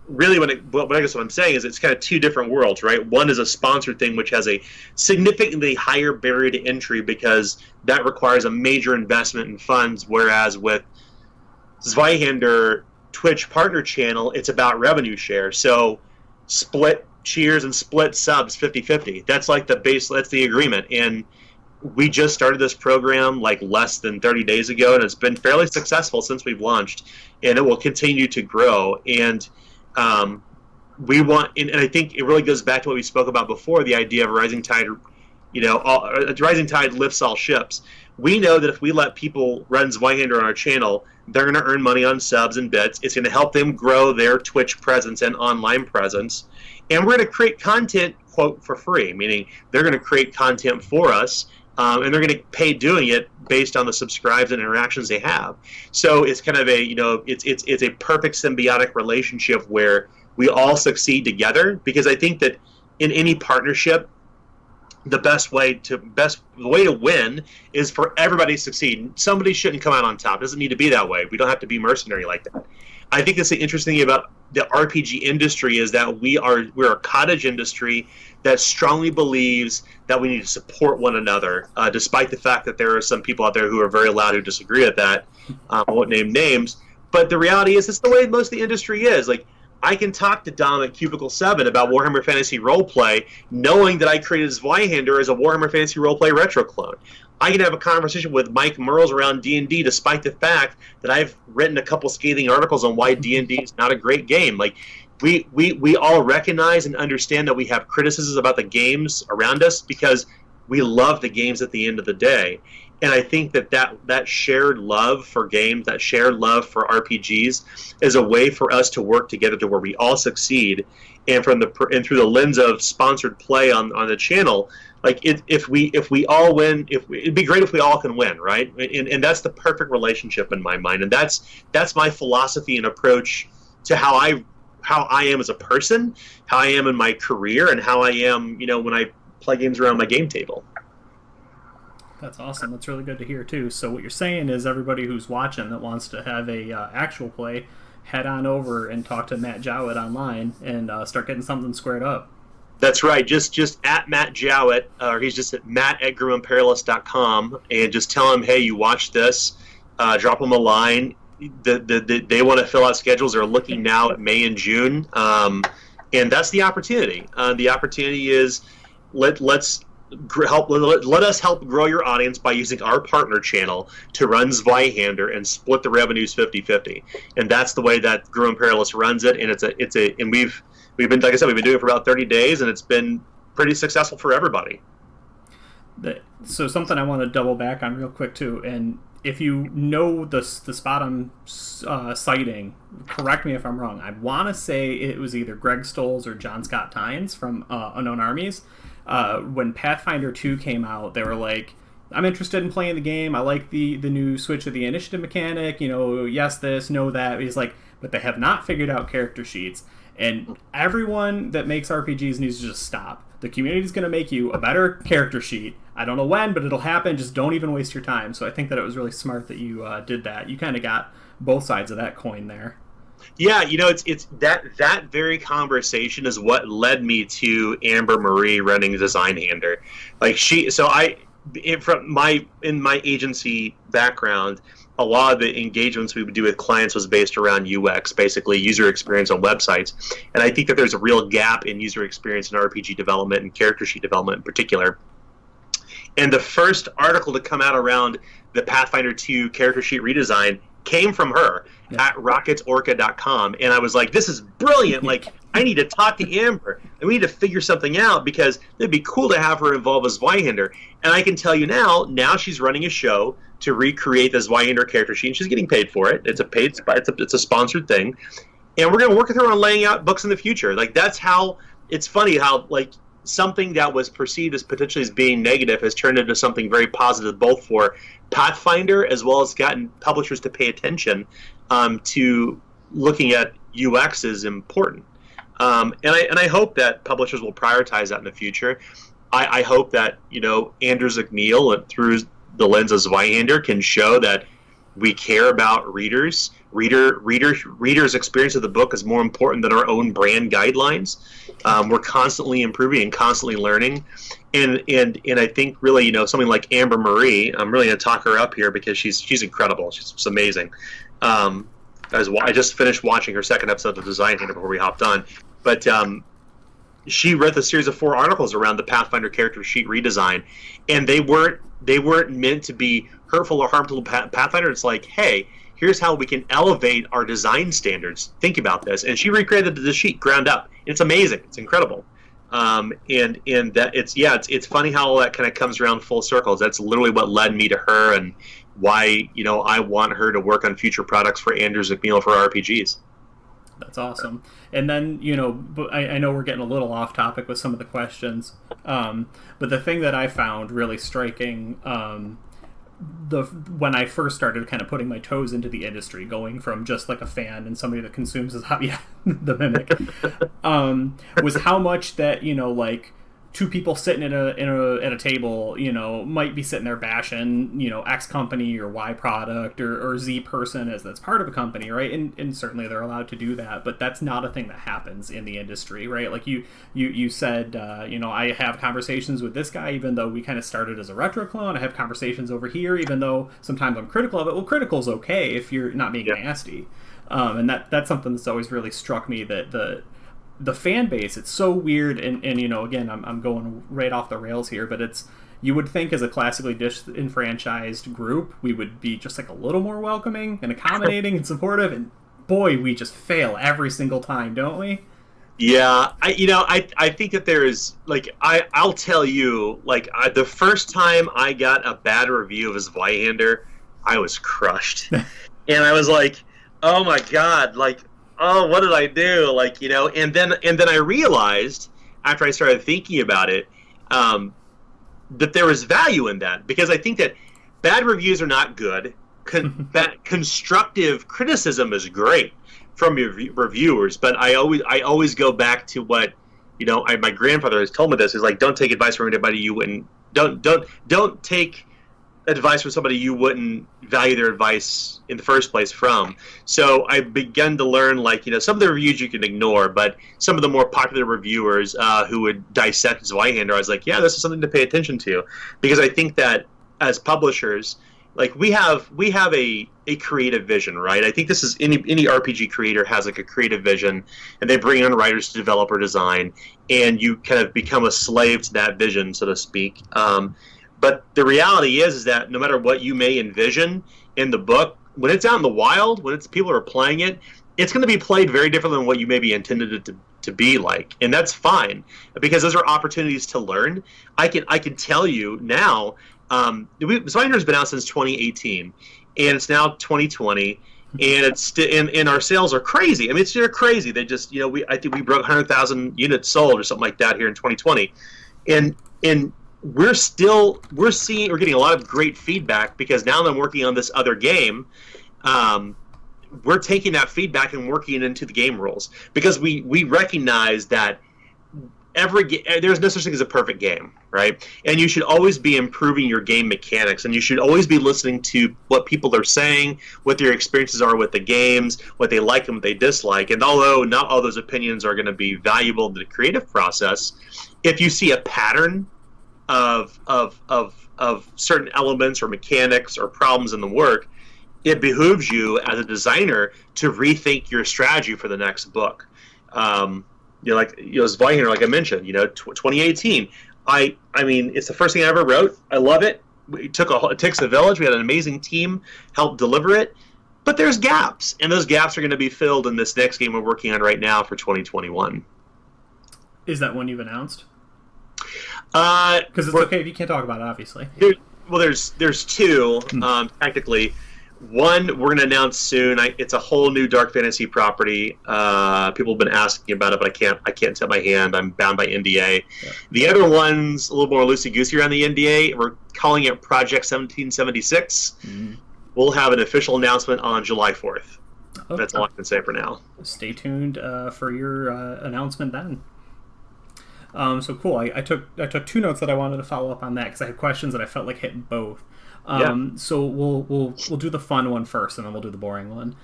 really, what I'm saying is it's kind of two different worlds, right? One is a sponsored thing, which has a significantly higher barrier to entry because that requires a major investment in funds, whereas with Zweihander Twitch partner channel, it's about revenue share. So split cheers and split subs 50-50. That's like the base, that's the agreement. And we just started this program like less than 30 days ago, and it's been fairly successful since we've launched, and it will continue to grow. And we want, and I think it really goes back to what we spoke about before, the idea of rising tide, rising tide lifts all ships. We know that if we let people run Zweihander on our channel, they're going to earn money on subs and bits. It's going to help them grow their Twitch presence and online presence. And we're going to create content, quote, for free, meaning they're going to create content for us and they're going to get paid doing it based on the subscribes and interactions they have. So it's kind of a, it's a perfect symbiotic relationship where we all succeed together, because I think that in any partnership, the way to win is for everybody to succeed. Somebody shouldn't come out on top. It doesn't need to be that way. We don't have to be mercenary like that. I think that's the interesting thing about the RPG industry is that we're a cottage industry that strongly believes that we need to support one another, despite the fact that there are some people out there who are very loud who disagree with that. I won't name names, but the reality is it's the way most of the industry is. Like, I can talk to Dom at Cubicle 7 about Warhammer Fantasy Roleplay, knowing that I created Zweihander as a Warhammer Fantasy Roleplay retro clone. I can have a conversation with Mike Merles around D&D, despite the fact that I've written a couple scathing articles on why D&D is not a great game. Like, we all recognize and understand that we have criticisms about the games around us because we love the games at the end of the day. And I think that shared love for games, that shared love for RPGs, is a way for us to work together to where we all succeed. And through the lens of sponsored play on the channel, like if we all win, it'd be great if we all can win, right? And that's the perfect relationship in my mind. And that's my philosophy and approach to how I am as a person, how I am in my career, and how I am, when I play games around my game table. That's awesome. That's really good to hear, too. So what you're saying is everybody who's watching that wants to have a actual play, head on over and talk to Matt Jowett online and start getting something squared up. That's right. Just at Matt Jowett, or he's just at matt@groomimperialist.com, and just tell him, hey, you watched this. Drop him a line. They want to fill out schedules. They're looking now at May and June, and that's the opportunity. The opportunity is let us help grow your audience by using our partner channel to run Zweihander and split the revenues 50-50. And that's the way that Grow Imperialist runs it. And and we've been, like I said, we've been doing it for about 30 days, and it's been pretty successful for everybody. So something I want to double back on real quick too, and if you know the spot I'm citing, correct me if I'm wrong. I want to say it was either Greg Stolz or John Scott Tynes from Unknown Armies. When Pathfinder 2 came out, they were like, I'm interested in playing the game. I like the new switch of the initiative mechanic. Yes, this, no, that. He's like, but they have not figured out character sheets. And everyone that makes RPGs needs to just stop. The community's going to make you a better character sheet. I don't know when, but it'll happen. Just don't even waste your time. So I think that it was really smart that you did that. You kind of got both sides of that coin there. Yeah, it's that very conversation is what led me to Amber Marie running Zweihander. Like in my agency background, a lot of the engagements we would do with clients was based around UX, basically user experience on websites. And I think that there's a real gap in user experience in RPG development and character sheet development in particular. And the first article to come out around the Pathfinder 2 character sheet redesign came from her at rocketsorca.com. And I was like, this is brilliant. Like, I need to talk to Amber. And we need to figure something out because it'd be cool to have her involved as Zweihander. And I can tell you now she's running a show to recreate the Zweihander character sheet, and she's getting paid for it. It's a paid, it's a sponsored thing. And we're going to work with her on laying out books in the future. Like, that's how, it's funny how, like, something that was perceived as potentially as being negative has turned into something very positive, both for Pathfinder as well as gotten publishers to pay attention to looking at UX is important. And I hope that publishers will prioritize that in the future. I hope that, Andrew McMeel, through the lens of Zweihander, can show that we care about readers. Readers' experience of the book is more important than our own brand guidelines. We're constantly improving and constantly learning, and I think really, something like Amber Marie, I'm really going to talk her up here because she's incredible. She's amazing. I just finished watching her second episode of Zweihander before we hopped on, but she wrote a series of 4 articles around the Pathfinder character sheet redesign, and they weren't meant to be hurtful or harmful to Pathfinder. It's like, hey, here's how we can elevate our design standards. Think about this. And she recreated the sheet ground up. It's amazing. It's incredible. And that it's funny how all that kind of comes around full circles. That's literally what led me to her and why, I want her to work on future products for Andrew McMeel for RPGs. That's awesome. And then, you know, I know we're getting a little off topic with some of the questions, but the thing that I found really striking, when I first started kind of putting my toes into the industry, going from just like a fan and somebody that consumes his hobby, the Mimic, was how much that, you know, like, two people sitting at a table, you know, might be sitting there bashing, you know, X company or Y product or Z person as that's part of a company, right? And certainly they're allowed to do that, but that's not a thing that happens in the industry, right? Like you said, you know, I have conversations with this guy even though we kind of started as a retro clone. I have conversations over here even though sometimes I'm critical of it. Well, critical's okay if you're not being nasty, and that's something that's always really struck me, that the fan base, it's so weird, and you know, again, I'm going right off the rails here, but it's, you would think as a classically disenfranchised group, we would be just like a little more welcoming and accommodating and supportive, and boy, we just fail every single time, don't we? Yeah, I think that there is, like, I'll tell you, like, the first time I got a bad review of his Zweihander, I was crushed. And I was like, oh my god, like, oh, what did I do? Like, you know, and then I realized after I started thinking about it, that there was value in that, because I think that bad reviews are not good. That constructive criticism is great from your reviewers, but I always go back to what, you know, my grandfather has told me this, is like, don't take advice from anybody you wouldn't, don't take advice from somebody you wouldn't value their advice in the first place from. So I began to learn, like, you know, some of the reviews you can ignore, but some of the more popular reviewers who would dissect Zweihander, I was like, yeah, this is something to pay attention to, because I think that as publishers, like, we have a creative vision, right? I think this is any RPG creator has like a creative vision, and they bring in writers to develop or design, and you kind of become a slave to that vision, so to speak. But the reality is that no matter what you may envision in the book, when it's out in the wild, when people are playing it, it's going to be played very different than what you maybe intended it to be like, and that's fine, because those are opportunities to learn. I can tell you now, Zweihander's been out since 2018, and it's now 2020, and it's and our sales are crazy. I mean, they're crazy. They just, you know, I think we broke 100,000 units sold or something like that here in 2020, and we're getting a lot of great feedback, because now that I'm working on this other game, we're taking that feedback and working it into the game rules, because we recognize that there's no such thing as a perfect game, right? And you should always be improving your game mechanics, and you should always be listening to what people are saying, what their experiences are with the games, what they like and what they dislike. And although not all those opinions are going to be valuable in the creative process, if you see a pattern of certain elements or mechanics or problems in the work, it behooves you as a designer to rethink your strategy for the next book. You know, like, you know, Zweihander, like I mentioned, you know, 2018. I mean, it's the first thing I ever wrote. I love it. It takes a village. We had an amazing team help deliver it. But there's gaps, and those gaps are going to be filled in this next game we're working on right now for 2021. Is that one you've announced? Because it's okay if you can't talk about it, obviously. There's two, technically. One we're going to announce soon. It's a whole new dark fantasy property. People have been asking about it, but I can't tip my hand. I'm bound by NDA. Yeah. The other one's a little more loosey-goosey around the NDA. We're calling it Project 1776. Mm-hmm. We'll have an official announcement on July 4th. Okay. That's all I can say for now. Stay tuned for your announcement then. So cool. I took two notes that I wanted to follow up on that, because I had questions that I felt like hitting both. So we'll do the fun one first, and then we'll do the boring one.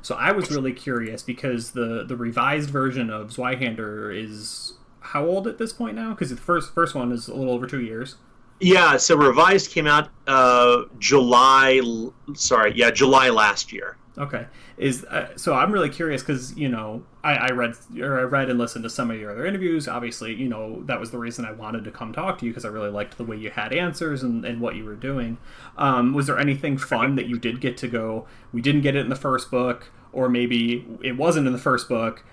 So I was really curious, because the revised version of Zweihander is how old at this point now? Because the first one is a little over 2 years. Yeah. So revised came out July last year. Okay. So I'm really curious, because, you know, I read and listened to some of your other interviews. Obviously, you know, that was the reason I wanted to come talk to you, because I really liked the way you had answers and what you were doing. Was there anything fun that you did get to go, we didn't get it in the first book, or maybe it wasn't in the first book,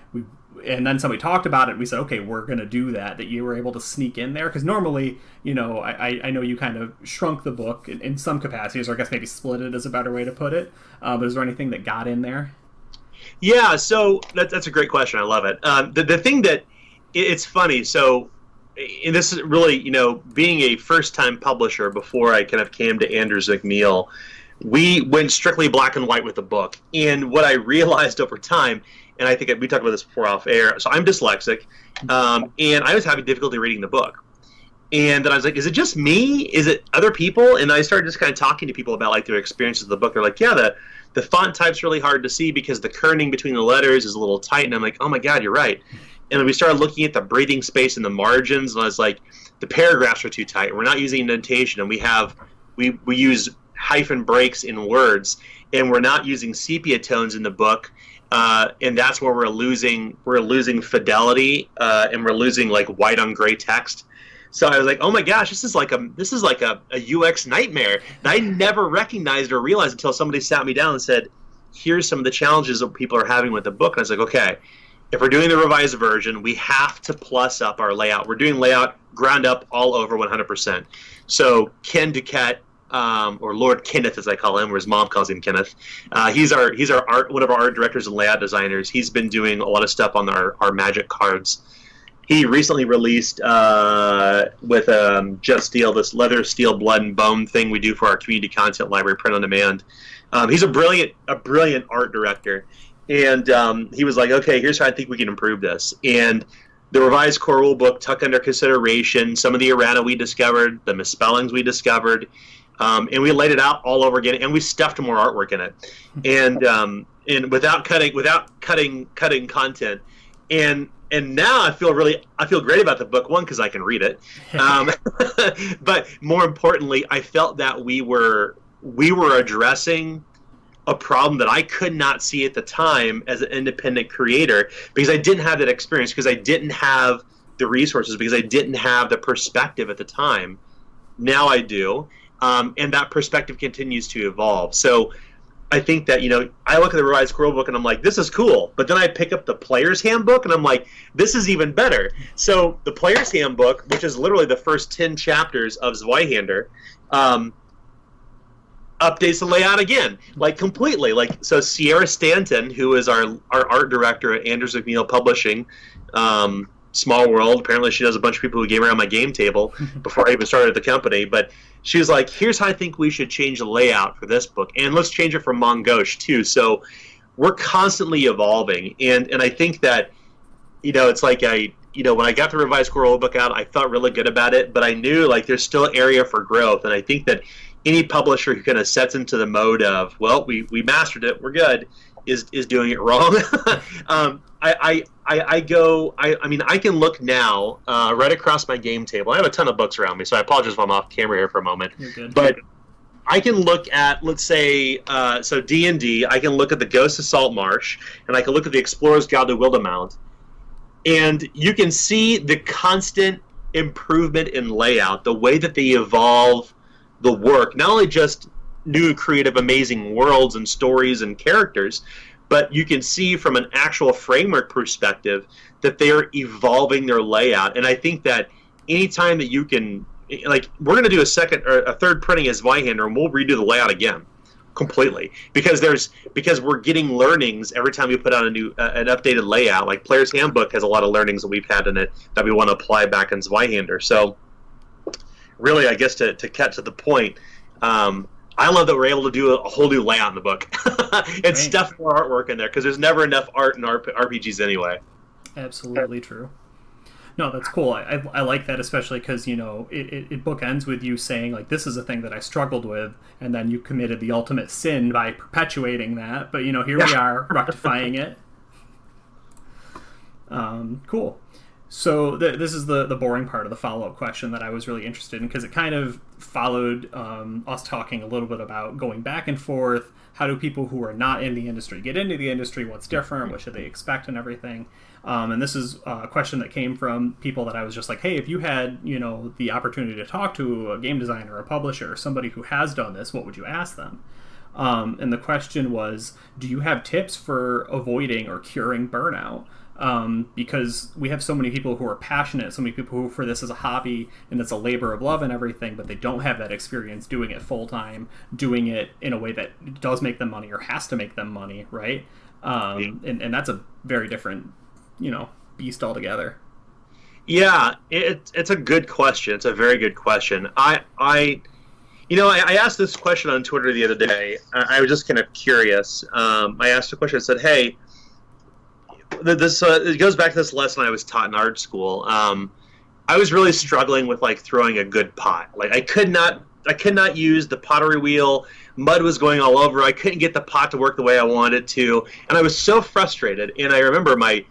and then somebody talked about it, we said, okay, we're going to do that you were able to sneak in there? Because normally, you know, I know you kind of shrunk the book in some capacities, or I guess maybe split it is a better way to put it. But is there anything that got in there? Yeah, so that's a great question. I love it. The thing that it's funny. So, and this is really, being a first-time publisher before I kind of came to Anders McMeel, we went strictly black and white with the book. And what I realized over time, and I think we talked about this before off air, so I'm dyslexic, and I was having difficulty reading the book. And then I was like, is it just me? Is it other people? And I started just kind of talking to people about like their experiences of the book. They're like, yeah, the font type's really hard to see because the kerning between the letters is a little tight. And I'm like, oh my God, you're right. And then we started looking at the breathing space in the margins, and I was like, the paragraphs are too tight. We're not using indentation, and we use hyphen breaks in words, and we're not using sepia tones in the book. And that's where we're losing fidelity, and we're losing like white on gray text. So I was like, oh my gosh, this is like a UX nightmare that I never recognized or realized until somebody sat me down and said, here's some of the challenges that people are having with the book. And I was like, okay, if we're doing the revised version, we have to plus up our layout. We're doing layout ground up all over 100%. So Ken Duquette, or Lord Kenneth as I call him, or his mom calls him Kenneth. He's one of our art directors and layout designers. He's been doing a lot of stuff on our Magic cards. He recently released with Jeff Steele this leather, steel, blood, and bone thing we do for our community content library, print on demand. He's a brilliant art director, and he was like, okay, here's how I think we can improve this. And the revised core rule book took under consideration some of the errata we discovered, the misspellings we discovered, and we laid it out all over again, and we stuffed more artwork in it, and without cutting content. And now I feel great about the book, one, because I can read it, but more importantly, I felt that we were addressing a problem that I could not see at the time as an independent creator, because I didn't have that experience, because I didn't have the resources, because I didn't have the perspective at the time. Now I do, and that perspective continues to evolve. So I think that, I look at the revised core book and I'm like, this is cool. But then I pick up the player's handbook and I'm like, this is even better. So the player's handbook, which is literally the first 10 chapters of Zweihander, updates the layout again, like completely. Like, so Sierra Stanton, who is our art director at Anders McMeel Publishing, small world. Apparently she knows a bunch of people who came around my game table before I even started the company. But she was like, here's how I think we should change the layout for this book. And let's change it for Mongosh too. So we're constantly evolving. And I think that, it's like when I got the revised core book out, I felt really good about it, but I knew like there's still area for growth. And I think that any publisher who kind of sets into the mode of, well, we mastered it, we're good, is doing it wrong. I can look now right across my game table. I have a ton of books around me, so I apologize if I'm off camera here for a moment. You're good. But I can look at, let's say, so D&D, I can look at the Ghost of Saltmarsh, and I can look at the Explorer's Guide to Wildemount, and you can see the constant improvement in layout, the way that they evolve the work, not only just new, creative, amazing worlds and stories and characters, but you can see from an actual framework perspective that they're evolving their layout. And I think that anytime that you can, like, we're going to do a second or a third printing as Zweihander, and we'll redo the layout again completely, because we're getting learnings every time we put out an updated layout. Like Player's Handbook has a lot of learnings that we've had in it that we want to apply back in Zweihander. So really, I guess to cut to the point, I love that we're able to do a whole new layout in the book and stuff more artwork in there, because there's never enough art in RPGs anyway. Absolutely true. No, that's cool. I like that, especially because, it bookends with you saying, like, this is a thing that I struggled with, and then you committed the ultimate sin by perpetuating that. But, here we are, rectifying it. Cool. So this is the boring part of the follow-up question that I was really interested in, because it kind of followed us talking a little bit about going back and forth. How do people who are not in the industry get into the industry? What's different? What should they expect and everything? And this is a question that came from people that I was just like, hey, if you had, the opportunity to talk to a game designer, a publisher, somebody who has done this, what would you ask them? And the question was, do you have tips for avoiding or curing burnout? Because we have so many people who are passionate, so many people who for this as a hobby and it's a labor of love and everything, but they don't have that experience doing it full time, doing it in a way that does make them money or has to make them money, right? And that's a very different, beast altogether. Yeah, it's a good question. It's a very good question. I asked this question on Twitter the other day. I was just kind of curious. I asked a question. I said, "Hey, this it goes back to this lesson I was taught in art school. I was really struggling with like throwing a good pot. Like I could not use the pottery wheel. Mud was going all over. I couldn't get the pot to work the way I wanted it to, and I was so frustrated. And I remember my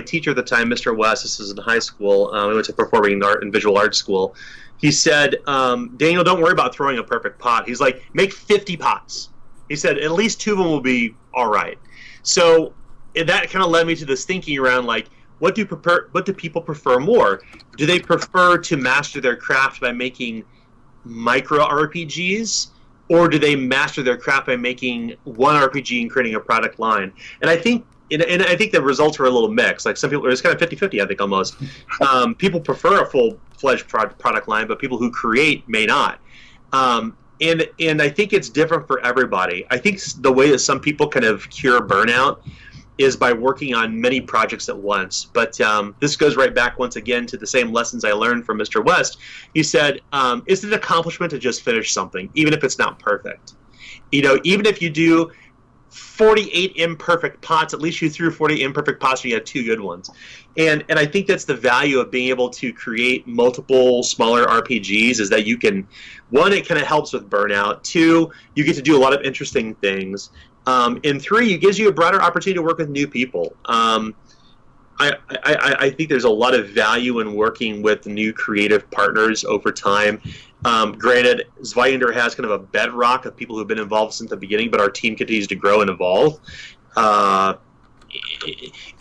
teacher at the time, Mr. West. This was in high school. We went to performing art and visual art school. He said, Daniel, don't worry about throwing a perfect pot. He's like, make 50 pots. He said, at least 2 of them will be all right. So that kind of led me to this thinking around like, what do people prefer more? Do they prefer to master their craft by making micro RPGs, or do they master their craft by making one RPG and creating a product line? And I think the results were a little mixed. Like some people, it's kind of 50-50, I think, almost. People prefer a full-fledged product line, but people who create may not. And I think it's different for everybody. I think the way that some people kind of cure burnout is by working on many projects at once. But this goes right back once again to the same lessons I learned from Mr. West. He said, it's an accomplishment to just finish something, even if it's not perfect. Even if you do 48 imperfect pots, at least you threw 40 imperfect pots and you had 2 good ones. And I think that's the value of being able to create multiple smaller RPGs, is that you can, 1, it kind of helps with burnout. 2, you get to do a lot of interesting things. And 3, it gives you a broader opportunity to work with new people. I think there's a lot of value in working with new creative partners over time. Granted, Zweihander has kind of a bedrock of people who've been involved since the beginning, but our team continues to grow and evolve. And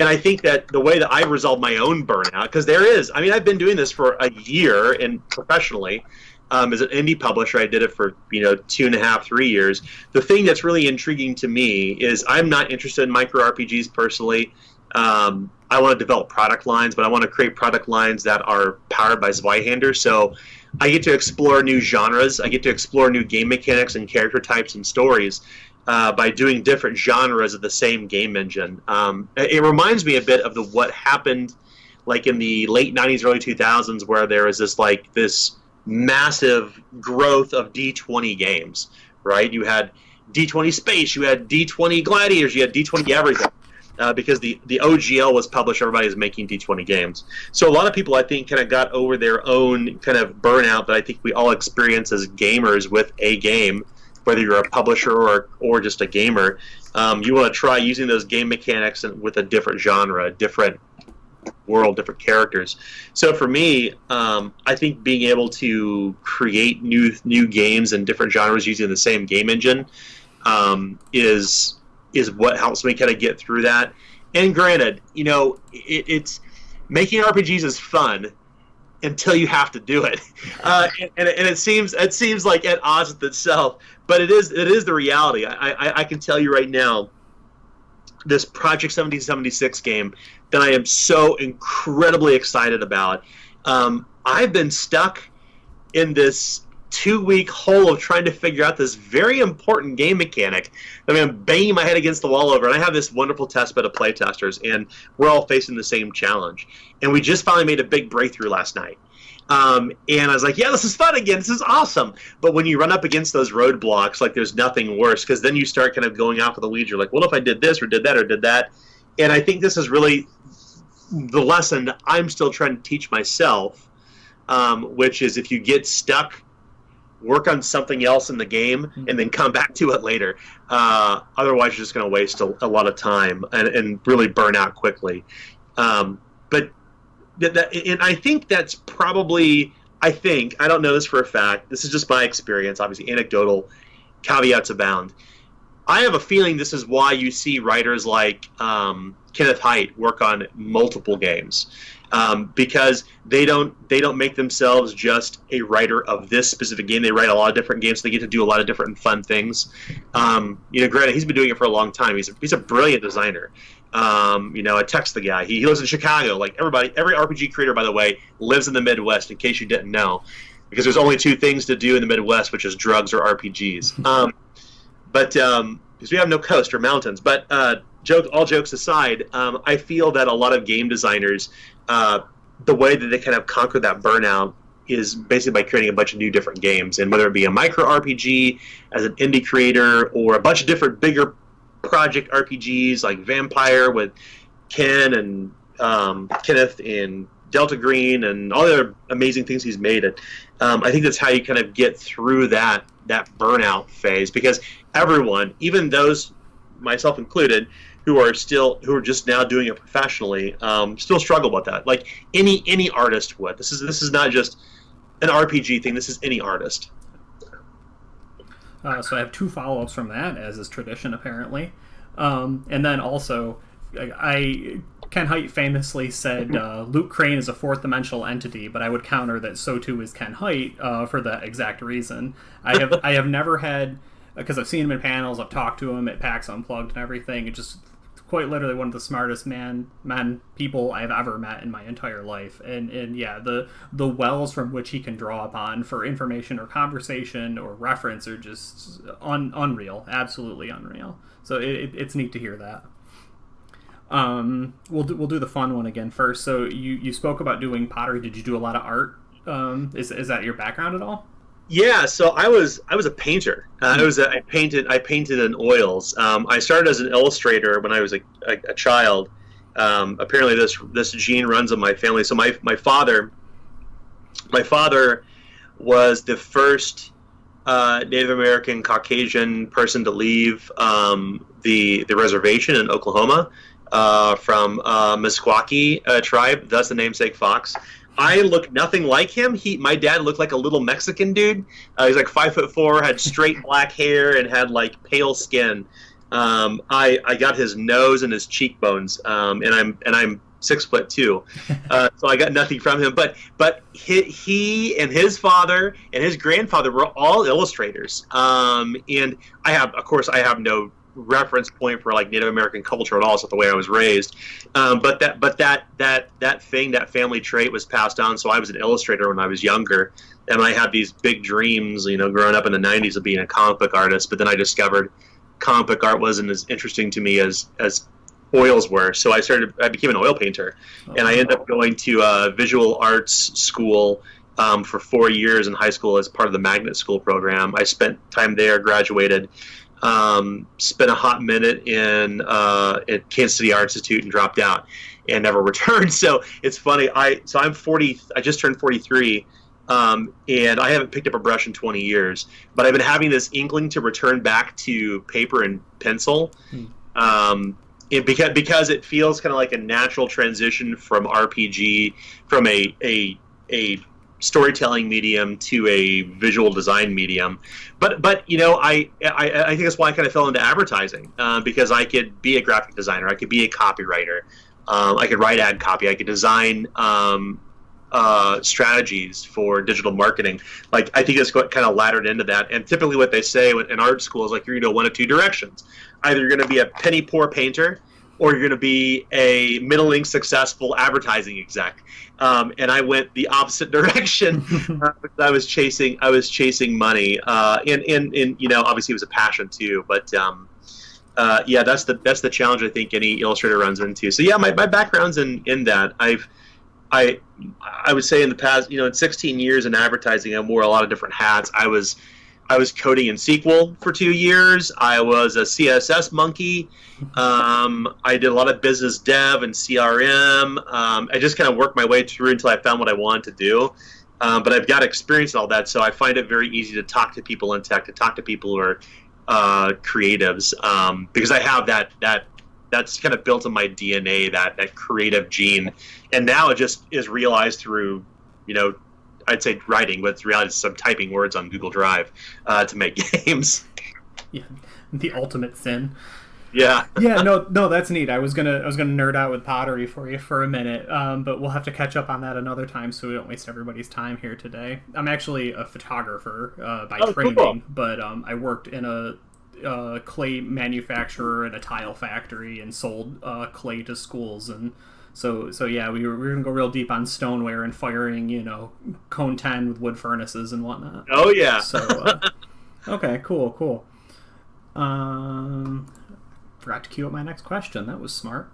I think that the way that I've resolved my own burnout, because I've been doing this for a year and professionally. As an indie publisher, I did it for 2.5, 3 years. The thing that's really intriguing to me is I'm not interested in micro RPGs personally. I want to develop product lines, but I want to create product lines that are powered by Zweihander. So I get to explore new genres. I get to explore new game mechanics and character types and stories by doing different genres of the same game engine. It reminds me a bit of what happened like in the late 90s, early 2000s, where there was this massive growth of D20 games, right? You had D20 Space, you had D20 Gladiators, you had D20 everything. Because the OGL was published, everybody was making D20 games. So a lot of people, I think, kind of got over their own kind of burnout that I think we all experience as gamers with a game, whether you're a publisher or just a gamer. You want to try using those game mechanics with a different genre, different world, different characters. So for me, I think being able to create new games and different genres using the same game engine is what helps me kind of get through that. And granted, it's making RPGs is fun until you have to do it, and it seems like at odds with itself, but it is the reality. I can tell you right now, this Project 1776 game that I am so incredibly excited about. I've been stuck in this 2-week hole of trying to figure out this very important game mechanic that I'm banging my head against the wall over. And I have this wonderful test bed of playtesters, and we're all facing the same challenge. And we just finally made a big breakthrough last night. And I was like, yeah, this is fun again. This is awesome. But when you run up against those roadblocks, like there's nothing worse, because then you start kind of going off of the weeds. You're like, what if I did this or did that or did that? And I think this is really the lesson I'm still trying to teach myself, which is if you get stuck, work on something else in the game and then come back to it later. Otherwise, you're just going to waste a lot of time and really burn out quickly. But and I think that's probably, I don't know this for a fact. This is just my experience, obviously anecdotal, caveats abound. I have a feeling this is why you see writers like Kenneth Haidt work on multiple games. Because they don't make themselves just a writer of this specific game. They write a lot of different games, so they get to do a lot of different and fun things. Granted, he's been doing it for a long time. He's a brilliant designer. I text the guy. He lives in Chicago. Like every RPG creator, by the way, lives in the Midwest. In case you didn't know, because there's only 2 things to do in the Midwest, which is drugs or RPGs. Because we have no coast or mountains. But all jokes aside, I feel that a lot of game designers, the way that they kind of conquer that burnout is basically by creating a bunch of new different games, and whether it be a micro RPG as an indie creator or a bunch of different bigger project RPGs like Vampire with Ken and Kenneth and Delta Green and all the other amazing things he's made. I think that's how you kind of get through that burnout phase, because everyone, even those, myself included, who are just now doing it professionally, still struggle with that. Like any artist would. This is not just an RPG thing. This is any artist. So I have 2 follow-ups from that, as is tradition apparently, and then also Ken Hite famously said Luke Crane is a 4th dimensional entity, but I would counter that so too is Ken Hite for that exact reason. I have never had, because I've seen him in panels, I've talked to him at PAX Unplugged and everything. It's just quite literally one of the smartest people I've ever met in my entire life. And yeah, the wells from which he can draw upon for information or conversation or reference are just unreal, absolutely unreal. So it's neat to hear that. We'll do the fun one again first. So you spoke about doing pottery. Did you do a lot of art? Is that your background at all? Yeah, so I was a painter. I painted in oils. I started as an illustrator when I was a child. Apparently, this gene runs in my family. So my father was the first Native American Caucasian person to leave the reservation in Oklahoma from Meskwaki tribe. Thus the namesake Fox. I looked nothing like him. My dad looked like a little Mexican dude. He's like 5'4", had straight black hair, and had like pale skin. I got his nose and his cheekbones, and I'm 6'2", so I got nothing from him. But he and his father and his grandfather were all illustrators, and I have no reference point for like Native American culture at all. It's not the way I was raised, but that family trait was passed on. So I was an illustrator when I was younger, and I had these big dreams, growing up in the 90s of being a comic book artist. But then I discovered comic book art wasn't as interesting to me as oils were. So I became an oil painter, and I ended up going to a visual arts school for 4 years in high school as part of the magnet school program. I spent time there, graduated. Spent a hot minute at Kansas City Art Institute and dropped out and never returned. So it's funny. I'm 40. I just turned 43, and I haven't picked up a brush in 20 years. But I've been having this inkling to return back to paper and pencil, because it feels kind of like a natural transition from RPG, from a storytelling medium to a visual design medium. But I think that's why I kind of fell into advertising, because I could be a graphic designer, I could be a copywriter, I could write ad copy, I could design strategies for digital marketing. Like, I think it's kind of laddered into that. And typically what they say in art school is like, you're going to go one of 2 directions. Either you're going to be a penny poor painter, or you're going to be a middling successful advertising exec. And I went the opposite direction. I was chasing money, and obviously it was a passion too. But yeah, that's the challenge I think any illustrator runs into. So yeah, my background's in that. I would say in the past, in 16 years in advertising, I wore a lot of different hats. I was coding in SQL for 2 years. I was a CSS monkey. I did a lot of business dev and CRM. I just kind of worked my way through until I found what I wanted to do. But I've got experience in all that, so I find it very easy to talk to people in tech, to talk to people who are creatives, because I have that's kind of built in my DNA, that creative gene. And now it just is realized through, I'd say writing, but it's reality some typing words on Google Drive to make games. Yeah, the ultimate sin. Yeah. Yeah, no, that's neat. I was gonna nerd out with pottery for you for a minute, but we'll have to catch up on that another time so we don't waste everybody's time here today. I'm actually a photographer by training, cool. But I worked in a clay manufacturer and a tile factory and sold clay to schools, and so yeah, we were gonna go real deep on stoneware and firing, cone 10 with wood furnaces and whatnot. Oh yeah. So okay, cool. forgot to queue up my next question. That was smart.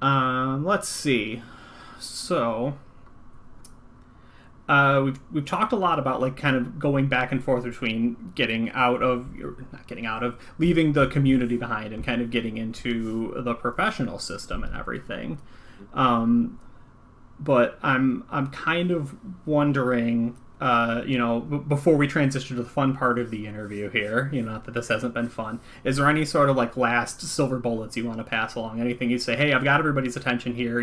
Let's see. So, we've talked a lot about like kind of going back and forth between leaving the community behind and kind of getting into the professional system and everything. But I'm kind of wondering, before we transition to the fun part of the interview here, not that this hasn't been fun, is there any sort of like last silver bullets you want to pass along? Anything you'd say, hey, I've got everybody's attention here,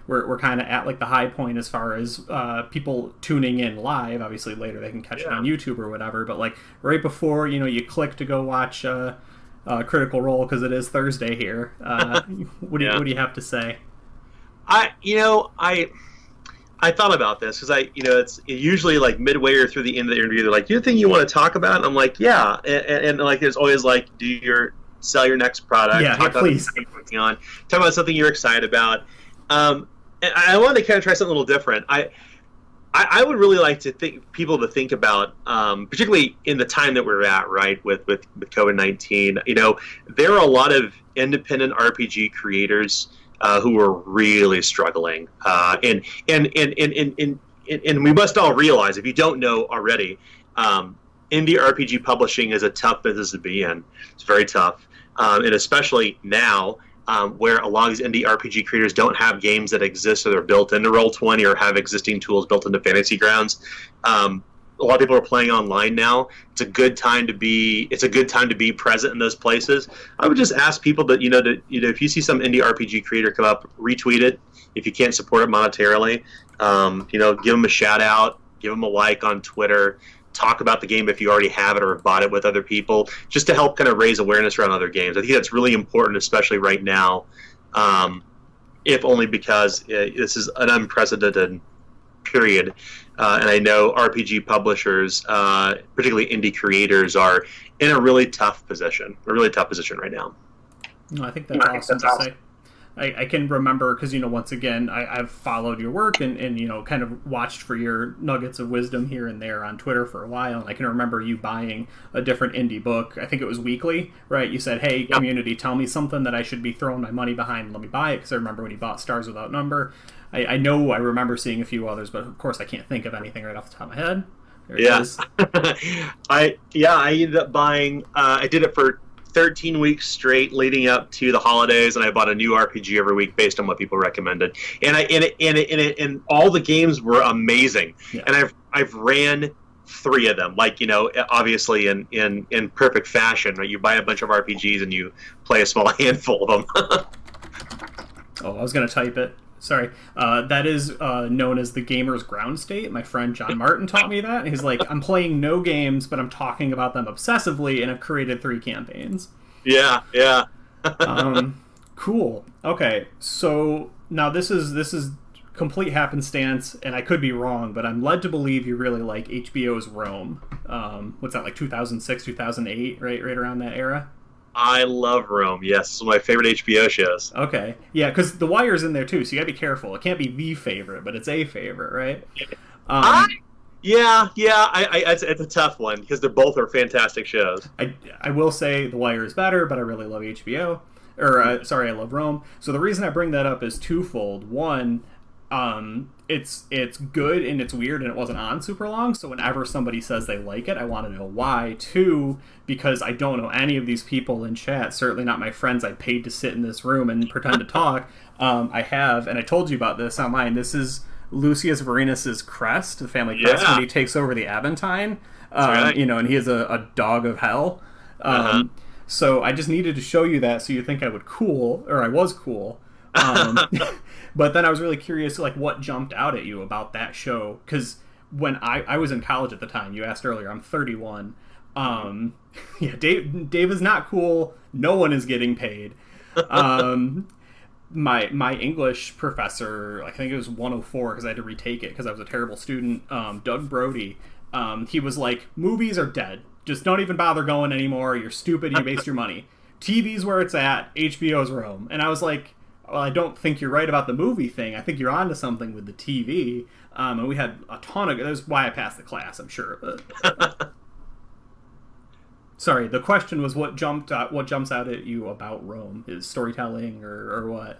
we're kind of at like the high point as far as people tuning in live. Obviously later they can catch it on YouTube or whatever, but like right before, you click to go watch Critical Role because it is Thursday here. What do you have to say? I thought about this because it's usually like midway or through the end of the interview, they're like, "Do you think you want to talk about?" And I'm like, "Yeah," and like there's always like, sell your next product, talk about please, working on, talk about something you're excited about. And I wanted to kind of try something a little different. I would really like to people to think about, particularly in the time that we're at, right, with COVID-19. There are a lot of independent RPG creators who are really struggling, and we must all realize, if you don't know already, indie RPG publishing is a tough business to be in. It's very tough, and especially now, where a lot of these indie RPG creators don't have games that exist or they're built into Roll20 or have existing tools built into Fantasy Grounds. A lot of people are playing online now. It's a good time to be present in those places. I would just ask people that if you see some indie RPG creator come up, retweet it. If you can't support it monetarily, give them a shout out, give them a like on Twitter. Talk about the game if you already have it or have bought it with other people, just to help kind of raise awareness around other games. I think that's really important, especially right now, if only because this is an unprecedented period. And I know RPG publishers, particularly indie creators, are in a really tough position right now. No, I think that's awesome to say. I can remember, because, once again, I've followed your work and kind of watched for your nuggets of wisdom here and there on Twitter for a while. And I can remember you buying a different indie book. I think it was weekly, right? You said, hey, community, tell me something that I should be throwing my money behind. Let me buy it, because I remember when you bought Stars Without Number. I know I remember seeing a few others, but of course I can't think of anything right off the top of my head. I ended up buying, I did it for 13 weeks straight leading up to the holidays, and I bought a new RPG every week based on what people recommended. And all the games were amazing. Yeah. And I've ran 3 of them, obviously in perfect fashion, right? You buy a bunch of RPGs and you play a small handful of them. Oh, I was going to type it. Sorry. That is known as the gamer's ground state. My friend John Martin taught me that. He's like, I'm playing no games, but I'm talking about them obsessively, and I've created 3 campaigns. Yeah. Cool. Okay, so now this is complete happenstance, and I could be wrong, but I'm led to believe you really like HBO's Rome. What's that, like 2006, 2008, right around that era? I love Rome. Yes, it's one of my favorite HBO shows. Okay, yeah, because The Wire's in there too, so you gotta be careful. It can't be the favorite, but it's a favorite, right? It's a tough one because they both are fantastic shows. I will say The Wire is better, but I really love HBO. I love Rome. So the reason I bring that up is twofold. One, it's good and it's weird and it wasn't on super long, so whenever somebody says they like it, I want to know why. 2, because I don't know any of these people in chat, certainly not my friends I paid to sit in this room and pretend to talk. I have, and I told you about this online, this is Lucius Varenus's crest, the family crest, when he takes over the Aventine, right. And he is a dog of hell. So I just needed to show you that so you think I was cool. But then I was really curious, like, what jumped out at you about that show? Because when I was in college at the time, you asked earlier, I'm 31. Dave is not cool. No one is getting paid. My English professor, I think it was 104 because I had to retake it because I was a terrible student, Doug Brody, he was like, movies are dead. Just don't even bother going anymore. You're stupid. You waste your money. TV's where it's at. HBO's Rome. And I was like, well, I don't think you're right about the movie thing. I think you're onto something with the TV. And we had a ton of... That's why I passed the class, I'm sure. But, Sorry, the question was what jumps out at you about Rome? Is storytelling or what?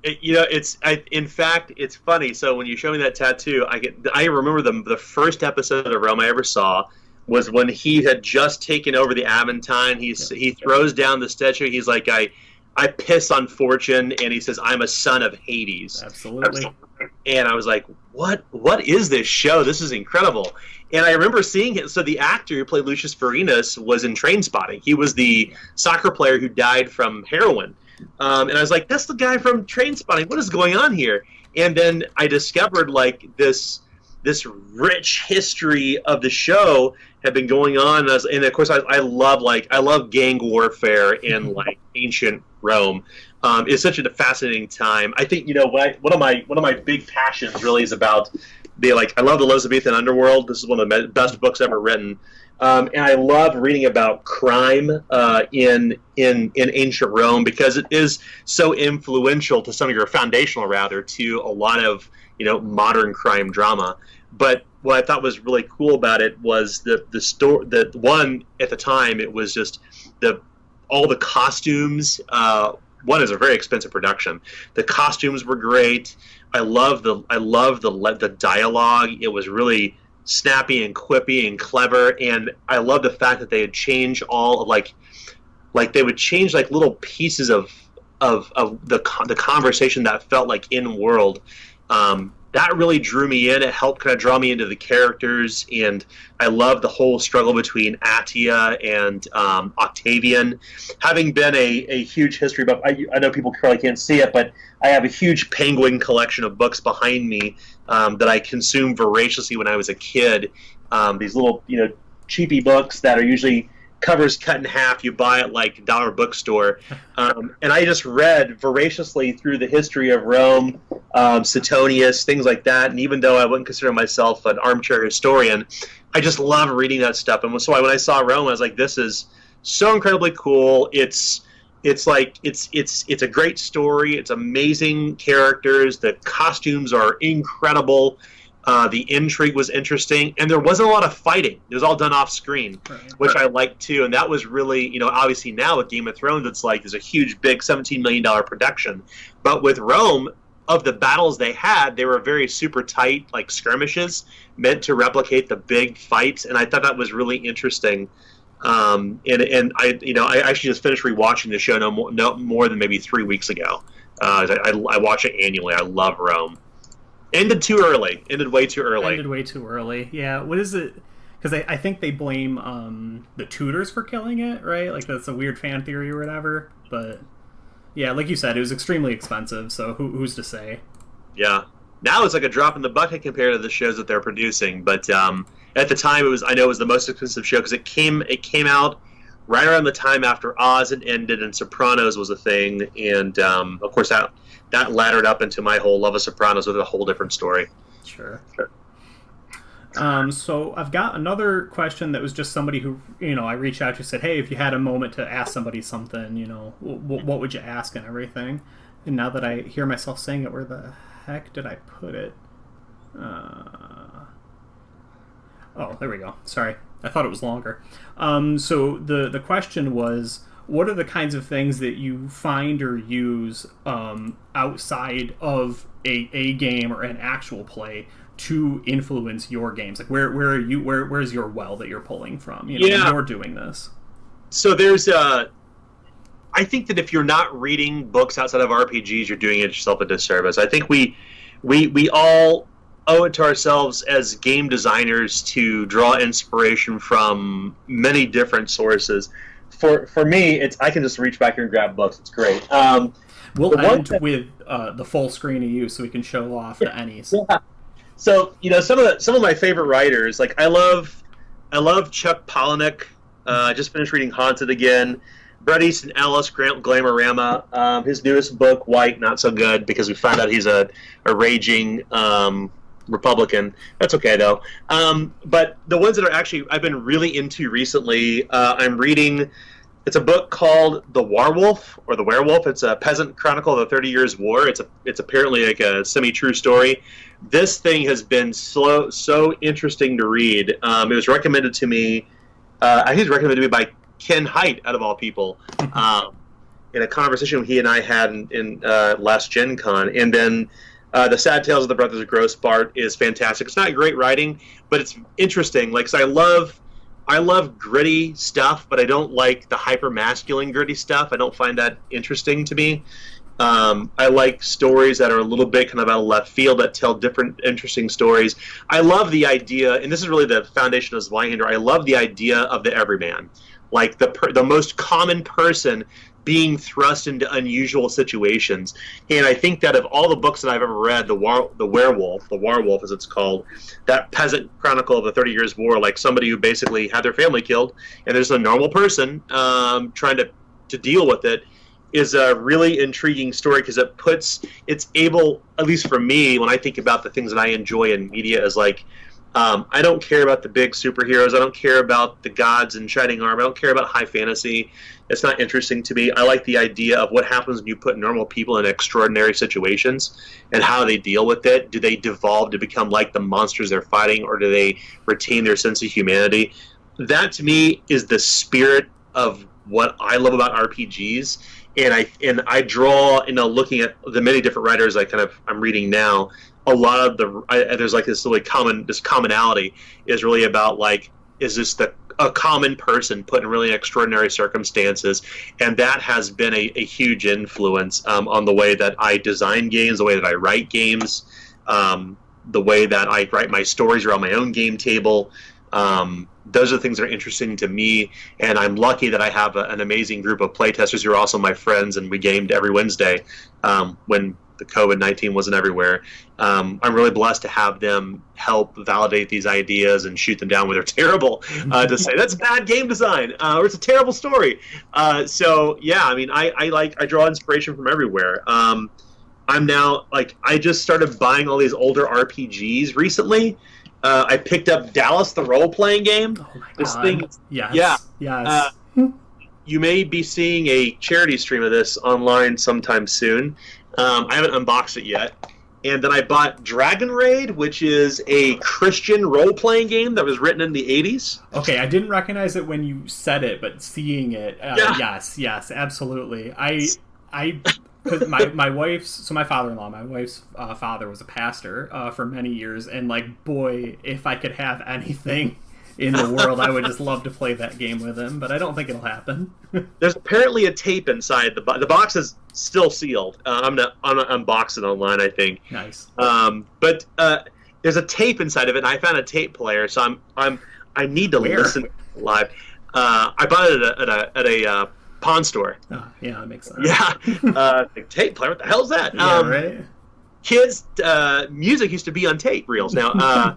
In fact, it's funny. So when you show me that tattoo, I remember the first episode of Rome I ever saw was when he had just taken over the Aventine. He throws down the statue. He's like, I piss on fortune, and he says, I'm a son of Hades. Absolutely. And I was like, what is this show? This is incredible. And I remember seeing it. So the actor who played Lucius Vorenus was in Trainspotting. He was the soccer player who died from heroin. And I was like, that's the guy from Trainspotting. What is going on here? And then I discovered like this rich history of the show had been going on, and of course I love gang warfare in like ancient Rome. It's such a fascinating time. I think one of my big passions really is about I love the Elizabethan underworld. This is one of the best books ever written. And I love reading about crime in ancient Rome because it is so influential to some degree, or foundational rather, to a lot of modern crime drama. But what I thought was really cool about it was the story. The one at the time, it was just all the costumes. One is a very expensive production. The costumes were great. I love the dialogue. It was really snappy and quippy and clever, and I love the fact that they had changed all of like they would change like little pieces of the conversation that felt like in world. That really drew me in. It helped kind of draw me into the characters, and I love the whole struggle between Attia and Octavian. Having been a huge history buff, I know people probably can't see it, but I have a huge Penguin collection of books behind me that I consumed voraciously when I was a kid. These little, cheapy books that are usually covers cut in half. You buy at like dollar bookstore, and I just read voraciously through the history of Rome, Suetonius, things like that. And even though I wouldn't consider myself an armchair historian, I just love reading that stuff. And so when I saw Rome, I was like, this is so incredibly cool. It's a great story. It's amazing characters. The costumes are incredible. The intrigue was interesting, and there wasn't a lot of fighting. It was all done off screen, which I liked too. And that was really, obviously now with Game of Thrones, there's a huge, big $17 million production. But with Rome, of the battles they had, they were very super tight, like skirmishes, meant to replicate the big fights. And I thought that was really interesting. And I actually just finished rewatching the show no more than maybe 3 weeks ago. I watch it annually. I love Rome. Ended too early. Ended way too early. Yeah. What is it? Because I think they blame the Tudors for killing it, right? Like that's a weird fan theory or whatever. But yeah, like you said, it was extremely expensive. So who's to say? Yeah. Now it's like a drop in the bucket compared to the shows that they're producing. But at the time, it was the most expensive show because it came out right around the time after Oz had ended and Sopranos was a thing, and of course that laddered up into my whole love of Sopranos with a whole different story. Sure. So I've got another question that was just somebody who, I reached out to, said, hey, if you had a moment to ask somebody something, what would you ask and everything? And now that I hear myself saying it, where the heck did I put it? Oh, there we go. Sorry. I thought it was longer. So the question was, what are the kinds of things that you find or use outside of a game or an actual play to influence your games? Like where's your well that you're pulling from? When you're doing this. So there's I think that if you're not reading books outside of RPGs, you're doing yourself a disservice. I think we all owe it to ourselves as game designers to draw inspiration from many different sources. For me, I can just reach back here and grab books. It's great. We'll end with the full screen of you so we can show off the Ennies. Yeah. So some of my favorite writers, like I love Chuck Palahniuk. I just finished reading Haunted again. Bret Easton Ellis, Glamorama. His newest book, White, not so good because we found out he's a raging Republican. That's okay though. But the ones that are actually I've been really into recently, I'm reading. It's a book called The Werewolf. It's a peasant chronicle of the 30 Years' War. It's apparently like a semi-true story. This thing has been so interesting to read. It was recommended to me I think it was recommended to me by Ken Hite, out of all people, in a conversation he and I had in last Gen Con. And then The Sad Tales of the Brothers of Grossbart is fantastic. It's not great writing, but it's interesting. Like, 'cause I love gritty stuff, but I don't like the hyper-masculine gritty stuff. I don't find that interesting to me. I like stories that are a little bit kind of out of left field, that tell different interesting stories. I love the idea, and this is really the foundation of Zweihander, I love the idea of the everyman. Like the most common person being thrust into unusual situations. And I think that of all the books that I've ever read, the Warwolf as it's called, that peasant chronicle of the 30 Years' War, like somebody who basically had their family killed, and there's a normal person trying to deal with it, is a really intriguing story, because it's able, at least for me, when I think about the things that I enjoy in media, is like, I don't care about the big superheroes. I don't care about the gods in shining armor. I don't care about high fantasy. It's not interesting to me. I like the idea of what happens when you put normal people in extraordinary situations and how they deal with it. Do they devolve to become like the monsters they're fighting, or do they retain their sense of humanity? That, to me, is the spirit of what I love about RPGs. And I draw, looking at the many different writers I'm reading now, a lot of there's like this really commonality is really about, like, is this a common person put in really extraordinary circumstances, and that has been a huge influence on the way that I design games, the way that I write games, the way that I write my stories around my own game table. Those are the things that are interesting to me, and I'm lucky that I have an amazing group of playtesters who are also my friends, and we gamed every Wednesday when the COVID-19 wasn't everywhere. I'm really blessed to have them help validate these ideas and shoot them down when they're terrible, to say that's bad game design, or it's a terrible story. So yeah, I mean, I draw inspiration from everywhere. I'm now, like, I just started buying all these older RPGs recently. I picked up Dallas, the role-playing game. Oh my God. This thing, yes. You may be seeing a charity stream of this online sometime soon. I haven't unboxed it yet. And then I bought Dragon Raid, which is a Christian role-playing game that was written in the 80s. Okay, I didn't recognize it when you said it, but seeing it, yes, absolutely. Because my father-in-law, my wife's father was a pastor for many years, and, like, boy, if I could have anything in the world, I would just love to play that game with him, but I don't think it'll happen. There's apparently a tape inside the box. The box is still sealed. I'm gonna unbox it online, I think. Nice. But there's a tape inside of it, and I found a tape player, so I need to listen live. I bought it at a pawn store. Oh, yeah, that makes sense. Yeah. Tape player, what the hell is that? Yeah, right? Kids, music used to be on tape reels. Now,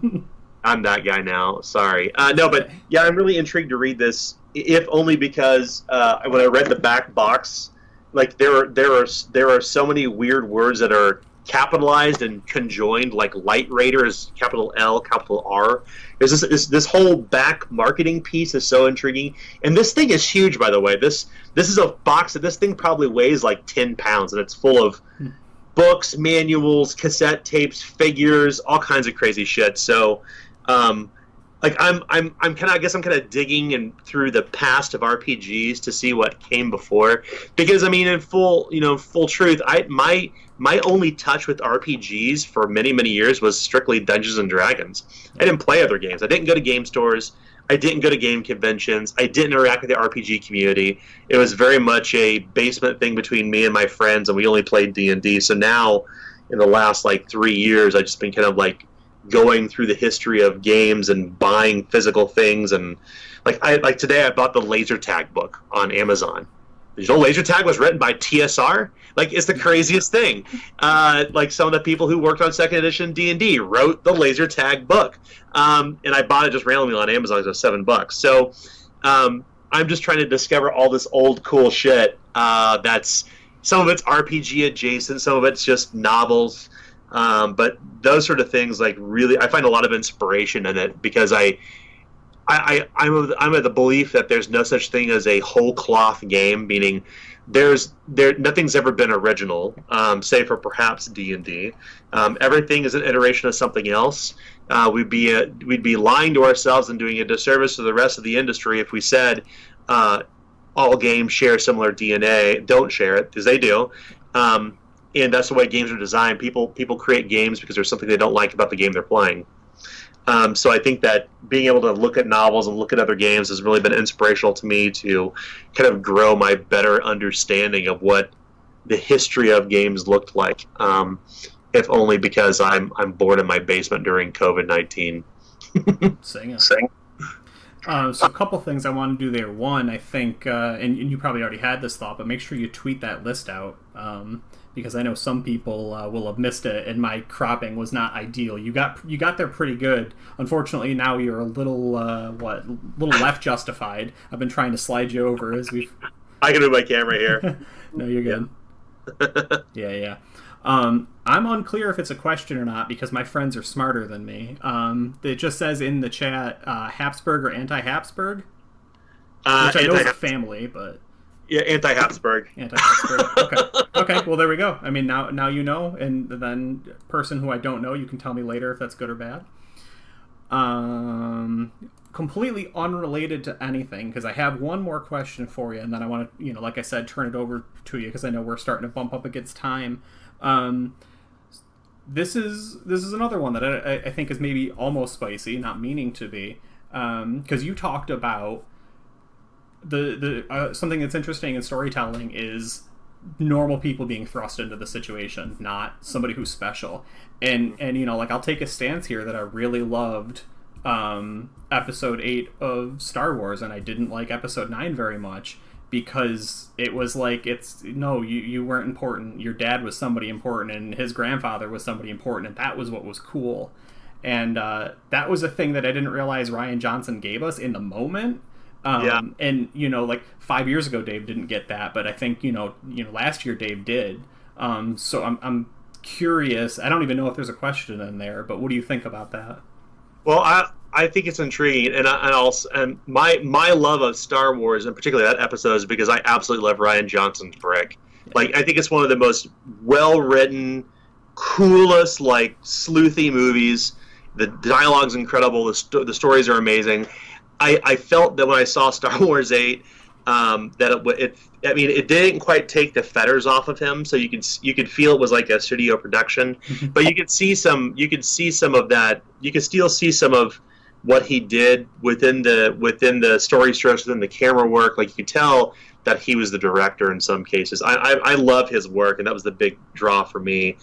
I'm that guy now. Sorry. No, but yeah, I'm really intrigued to read this, if only because when I read the back box, like, there are so many weird words that are capitalized and conjoined, like Light Raider is capital L, capital R. There's this whole back marketing piece is so intriguing, and this thing is huge, by the way. This is a box that this thing probably weighs like 10 pounds, and it's full of books, manuals, cassette tapes, figures, all kinds of crazy shit. So, like, I'm kind of digging through the past of RPGs to see what came before, because I mean, in full truth, my only touch with RPGs for many, many years was strictly Dungeons and Dragons. I didn't play other games. I didn't go to game stores. I didn't go to game conventions. I didn't interact with the RPG community. It was very much a basement thing between me and my friends, and we only played D&D. So now, in the last, like, 3 years, I've just been kind of, like, going through the history of games and buying physical things. And, like today I bought the laser tag book on Amazon. Did you know laser tag was written by TSR? Like, it's the craziest thing. Like, some of the people who worked on second edition D&D wrote the laser tag book. And I bought it just randomly on Amazon. It was $7. So I'm just trying to discover all this old cool shit. That's, some of it's RPG adjacent, some of it's just novels. But those sort of things, like, really, I find a lot of inspiration in it, because I'm of the belief that there's no such thing as a whole cloth game, meaning nothing's ever been original, save for perhaps D&D. Everything is an iteration of something else. We'd be lying to ourselves and doing a disservice to the rest of the industry if we said all games share similar DNA. Don't share it, because they do. And that's the way games are designed. People create games because there's something they don't like about the game they're playing. So I think that being able to look at novels and look at other games has really been inspirational to me to kind of grow my better understanding of what the history of games looked like, if only because I'm bored in my basement during COVID-19. Sing. So a couple things I want to do there. One, I think, and you probably already had this thought, but make sure you tweet that list out, because I know some people will have missed it, and my cropping was not ideal. You got there pretty good. Unfortunately, now you're a little left justified. I've been trying to slide you over as we've. I can move my camera here. No, you're good. Yeah. I'm unclear if it's a question or not because my friends are smarter than me. It just says in the chat, Habsburg or anti-Habsburg, which I know is a family, but yeah, anti-Habsburg. Anti-Habsburg. Okay. Well, there we go. I mean, now you know, and then person who I don't know, you can tell me later if that's good or bad. Completely unrelated to anything, because I have one more question for you, and then I want to, like I said, turn it over to you because I know we're starting to bump up against time. This is another one that I think is maybe almost spicy, not meaning to be, because you talked about the something that's interesting in storytelling is normal people being thrust into the situation, not somebody who's special. And I'll take a stance here that I really loved episode 8 of Star Wars, and I didn't like episode 9 very much because it was like, you weren't important. Your dad was somebody important, and his grandfather was somebody important, and that was what was cool. And that was a thing that I didn't realize Rian Johnson gave us in the moment. And 5 years ago Dave didn't get that, but I think last year Dave did. So I'm curious. I don't even know if there's a question in there, but what do you think about that? Well, I think it's intriguing, and my love of Star Wars, and particularly that episode, is because I absolutely love Rian Johnson's Brick. Yeah. Like, I think it's one of the most well-written, coolest, sleuthy movies. The dialogue's incredible. The stories are amazing. I felt that when I saw Star Wars 8, that it didn't quite take the fetters off of him, so you could feel it was like a studio production, but you could see some of that. You could still see some of what he did within the story strokes, within the camera work. Like, you could tell that he was the director in some cases. I love his work, and that was the big draw for me.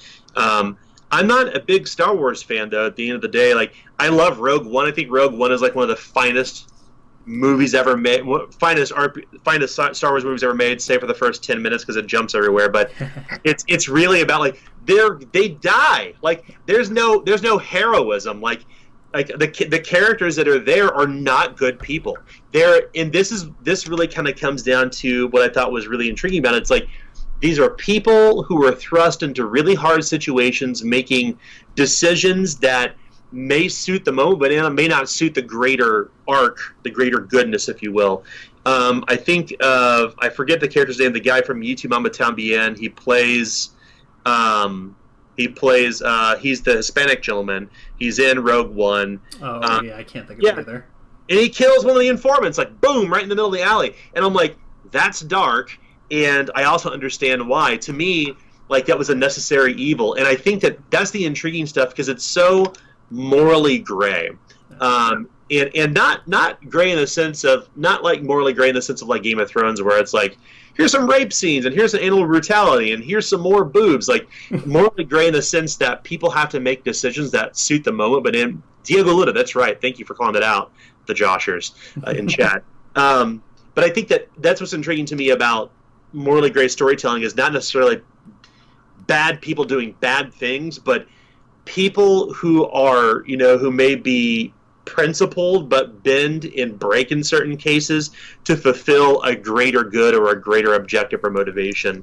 I'm not a big Star Wars fan, though. At the end of the day, I love Rogue One. I think Rogue One is one of the finest movies ever made, finest Star Wars movies ever made, save for the first 10 minutes because it jumps everywhere. But it's really about they die. There's no heroism. The characters that are there are not good people. This really kind of comes down to what I thought was really intriguing about it. It's these are people who are thrust into really hard situations, making decisions that may suit the moment, but it may not suit the greater arc, the greater goodness, if you will. I think I forget the character's name. The guy from YouTube Mama Tambien. He's the Hispanic gentleman. He's in Rogue One. Oh, yeah, I can't think of it either. And he kills one of the informants, boom, right in the middle of the alley. And I'm like, that's dark. And I also understand why. To me, that was a necessary evil. And I think that's the intriguing stuff because it's so morally gray. And not gray in the sense of, not morally gray in the sense of Game of Thrones, where it's here's some rape scenes and here's some animal brutality and here's some more boobs. Morally gray in the sense that people have to make decisions that suit the moment. But in Diego Luna, that's right. Thank you for calling that out, the Joshers in chat. But I think that's what's intriguing to me about morally gray storytelling is not necessarily bad people doing bad things, but people who are, who may be principled but bend and break in certain cases to fulfill a greater good or a greater objective or motivation.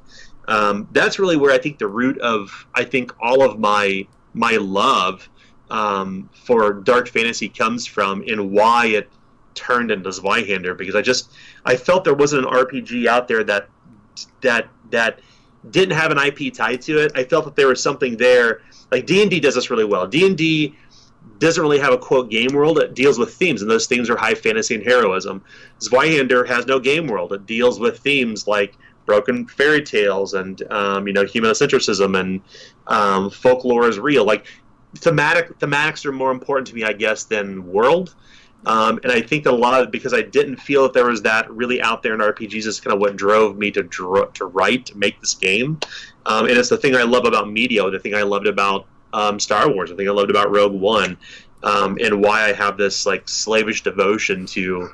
That's really where I think the root of, all of my love for dark fantasy comes from, and why turned into Zweihander, because I felt there wasn't an RPG out there that didn't have an IP tied to it. I felt that there was something there. Like D&D does this really well. D&D doesn't really have a quote game world. It deals with themes, and those themes are high fantasy and heroism. Zweihander has no game world. It deals with themes like broken fairy tales and humanocentrism and folklore is real. Like thematics are more important to me, I guess, than world. And I think that a lot of, because I didn't feel that there was that really out there in RPGs, is kind of what drove me to make this game. And it's the thing I love about media, the thing I loved about Star Wars, the thing I loved about Rogue One, and why I have this like slavish devotion to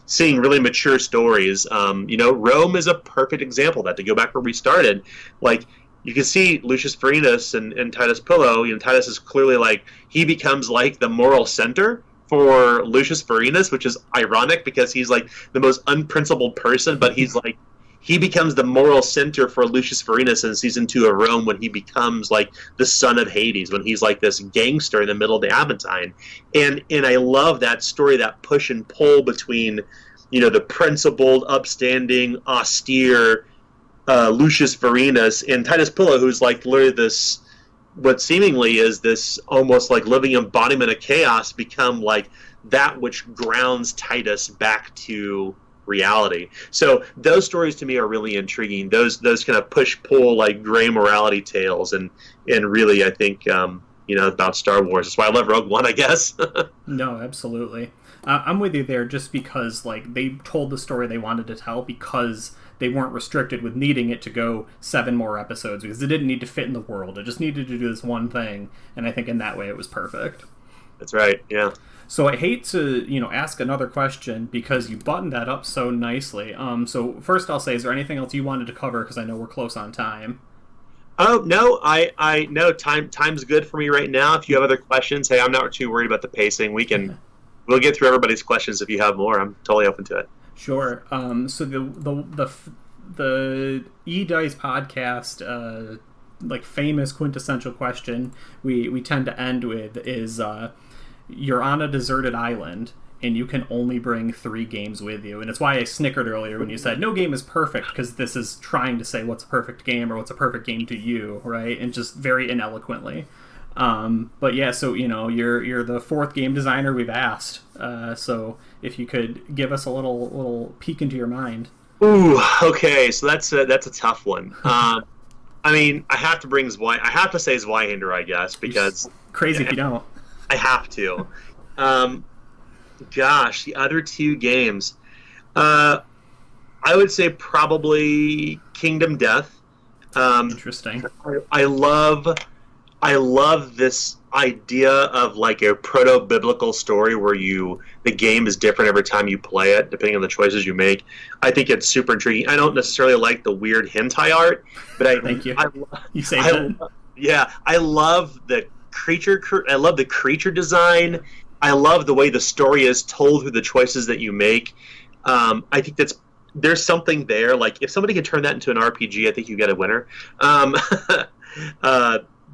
seeing really mature stories. Rome is a perfect example of that. To go back where we started, like, you can see Lucius Vorenus and Titus Pillow. Titus is clearly like, he becomes like the moral center for Lucius Vorenus, which is ironic because he's like the most unprincipled person, but he's like, he becomes the moral center for Lucius Vorenus in season 2 of Rome, when he becomes like the son of Hades, when he's like this gangster in the middle of the Aventine. And I love that story, that push and pull between, the principled, upstanding, austere Lucius Vorenus and Titus Pillow, who's like literally this, what seemingly is this almost like living embodiment of chaos, become like that which grounds Titus back to reality. So those stories to me are really intriguing. Those kind of push-pull, like gray morality tales, and really, I think about Star Wars. That's why I love Rogue One, I guess. No, absolutely. I'm with you there, just because like they told the story they wanted to tell, because they weren't restricted with needing it to go 7 more episodes, because it didn't need to fit in the world. It just needed to do this one thing, and I think in that way it was perfect. That's right, yeah. So I hate to, ask another question, because you buttoned that up so nicely. So first I'll say, is there anything else you wanted to cover? Because I know we're close on time. Oh, no, I no, time's good for me right now. If you have other questions, hey, I'm not too worried about the pacing. We'll get through everybody's questions if you have more. I'm totally open to it. Sure. So the E-Dice podcast, like famous quintessential question we tend to end with is, you're on a deserted island and you can only bring 3 games with you. And it's why I snickered earlier when you said no game is perfect, because this is trying to say what's a perfect game or what's a perfect game to you, right? And just very ineloquently. But yeah, so you're the 4th game designer we've asked. So if you could give us a little peek into your mind. Ooh, okay, so that's a tough one. I mean, I have to say Zweihander, I guess, because crazy if you don't. I have to. Gosh, the other 2 games, I would say probably Kingdom Death. Interesting. I love this idea of like a proto-biblical story where the game is different every time you play it, depending on the choices you make. I think it's super intriguing. I don't necessarily like the weird hentai art, but Thank you. You say that. Yeah, I love the creature. I love the creature design. I love the way the story is told through the choices that you make. I think there's something there. Like, if somebody could turn that into an RPG, I think you get a winner. But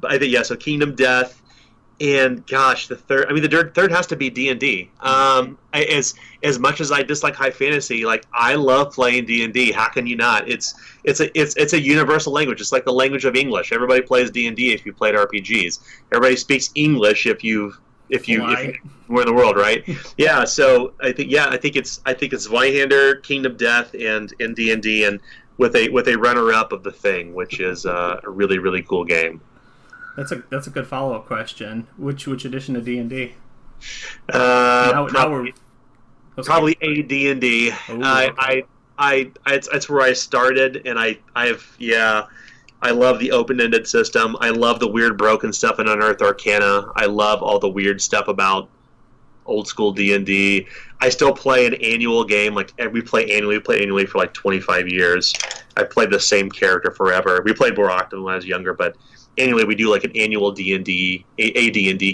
I think, yeah, so Kingdom Death, and gosh, the third has to be D&D. As much as I dislike high fantasy, like, I love playing D&D. How can you not? It's a universal language. It's like the language of English. Everybody plays D&D if you played RPGs. Everybody speaks English if you're in the world, right? Yeah. So I think it's Zweihander, Kingdom Death, and D&D, and with a runner-up of The Thing, which is a really, really cool game. That's a good follow-up question. Which edition of D&D? Probably a D&D. It's where I started, and I love the open-ended system. I love the weird broken stuff in Unearthed Arcana. I love all the weird stuff about old school D&D. I still play an annual game. Like, we play annually for like 25 years. I played the same character forever. We played more often when I was younger, but annually we do like an annual D&D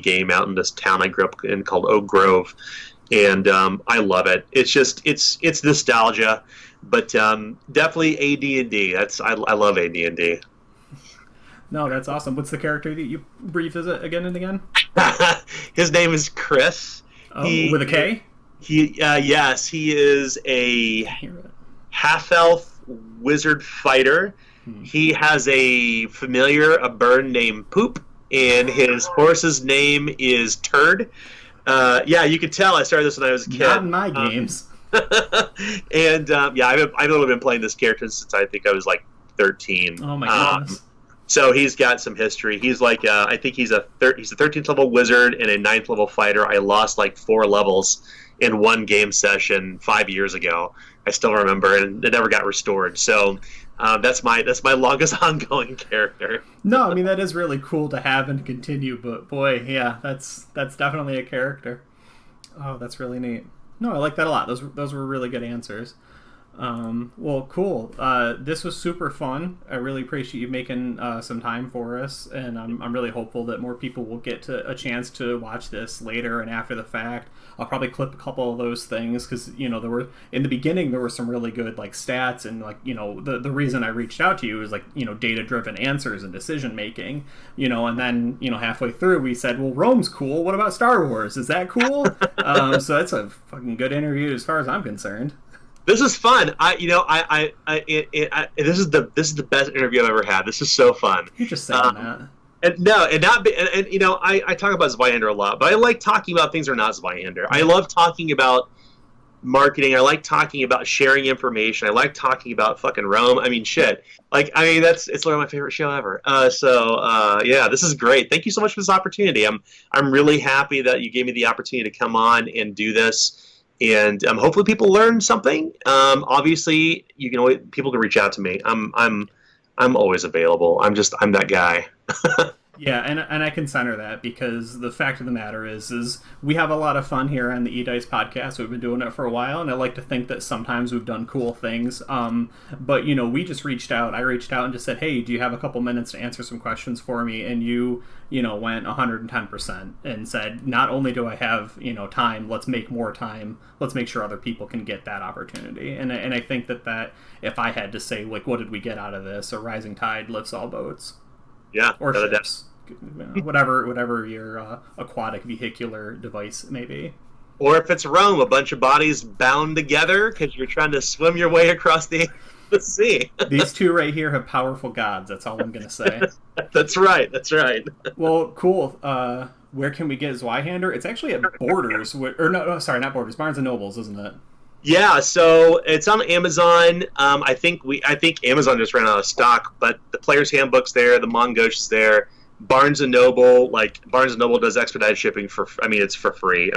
game out in this town I grew up in called Oak Grove, and I love it. It's nostalgia, but definitely AD&D. I love AD&D. No, that's awesome. What's the character that you revisit again and again? His name is Chris. Oh, with a K? Yes, he is a half-elf wizard fighter. He has a familiar, a burn named Poop, and his horse's name is Turd. Yeah, you could tell I started this when I was a kid. Not in my games. And I've only been playing this character since I think I was like 13. Oh my goodness. So he's got some history. He's like, I think he's a 13th level wizard and a 9th level fighter. I lost like 4 levels in one game session 5 years ago. I still remember, and it never got restored. So that's my longest ongoing character. No, I mean that is really cool to have and continue. But boy, yeah, that's definitely a character. Oh, that's really neat. No, I like that a lot. Those were really good answers. Well, cool. This was super fun. I really appreciate you making some time for us, and I'm really hopeful that more people will get a chance to watch this later and after the fact. I'll probably clip a couple of those things because there were in the beginning there were some really good like stats and like the reason I reached out to you is like data driven answers and decision making and then halfway through we said, well, Rome's cool. What about Star Wars? Is that cool? So that's a fucking good interview as far as I'm concerned. This is fun. This is the best interview I've ever had. This is so fun. You're just saying that. I talk about Zweihander a lot, but I like talking about things that are not Zweihander. I love talking about marketing. I like talking about sharing information. I like talking about fucking Rome. I mean, shit. It's literally my favorite show ever. Yeah, this is great. Thank you so much for this opportunity. I'm really happy that you gave me the opportunity to come on and do this. And hopefully people learn something. Obviously, people can reach out to me. I'm always available. I'm that guy. Yeah, and I can center that because the fact of the matter is we have a lot of fun here on the E-Dice podcast. We've been doing it for a while, and I like to think that sometimes we've done cool things. But we just reached out. I reached out and just said, hey, do you have a couple minutes to answer some questions for me? And you went 110% and said, not only do I have time, let's make more time. Let's make sure other people can get that opportunity. And I think that if I had to say like, what did we get out of this? A rising tide lifts all boats. Yeah, or ships, whatever your aquatic vehicular device may be. Or if it's Rome, a bunch of bodies bound together because you're trying to swim your way across the sea. These two right here have powerful gods. That's all I'm going to say. That's right. Well, cool. Where can we get Zweihander? It's actually at Borders, sorry, not Borders. Barnes and Nobles, isn't it? Yeah, so it's on Amazon. I think Amazon just ran out of stock, but the Player's Handbook's there, the Mongosh is there. Barnes and Noble does expedited shipping it's for free.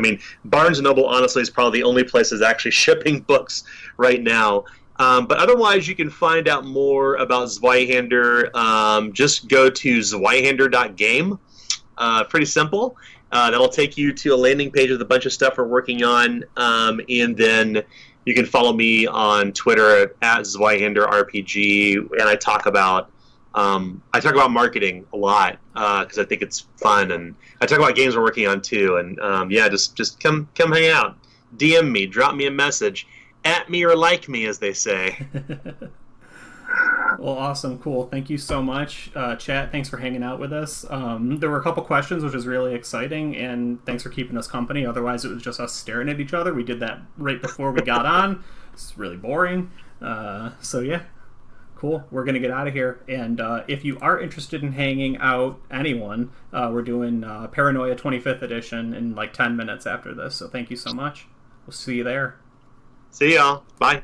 Barnes and Noble honestly is probably the only place that's actually shipping books right now. But otherwise, you can find out more about Zweihander. Just go to zweihander.game. Pretty simple. That'll take you to a landing page with a bunch of stuff we're working on, and then you can follow me on Twitter at ZWEIHANDER RPG, and I talk about marketing a lot because I think it's fun, and I talk about games we're working on too. And just come hang out, DM me, drop me a message, at me or like me, as they say. Well, awesome, cool. Thank you so much, chat. Thanks for hanging out with us. There were a couple questions, which was really exciting, and thanks for keeping us company. Otherwise, it was just us staring at each other. We did that right before we got on. It's really boring. So yeah, cool. We're gonna get out of here. And if you are interested in hanging out, anyone, we're doing Paranoia 25th edition in like 10 minutes after this. So thank you so much. We'll see you there. See y'all. Bye.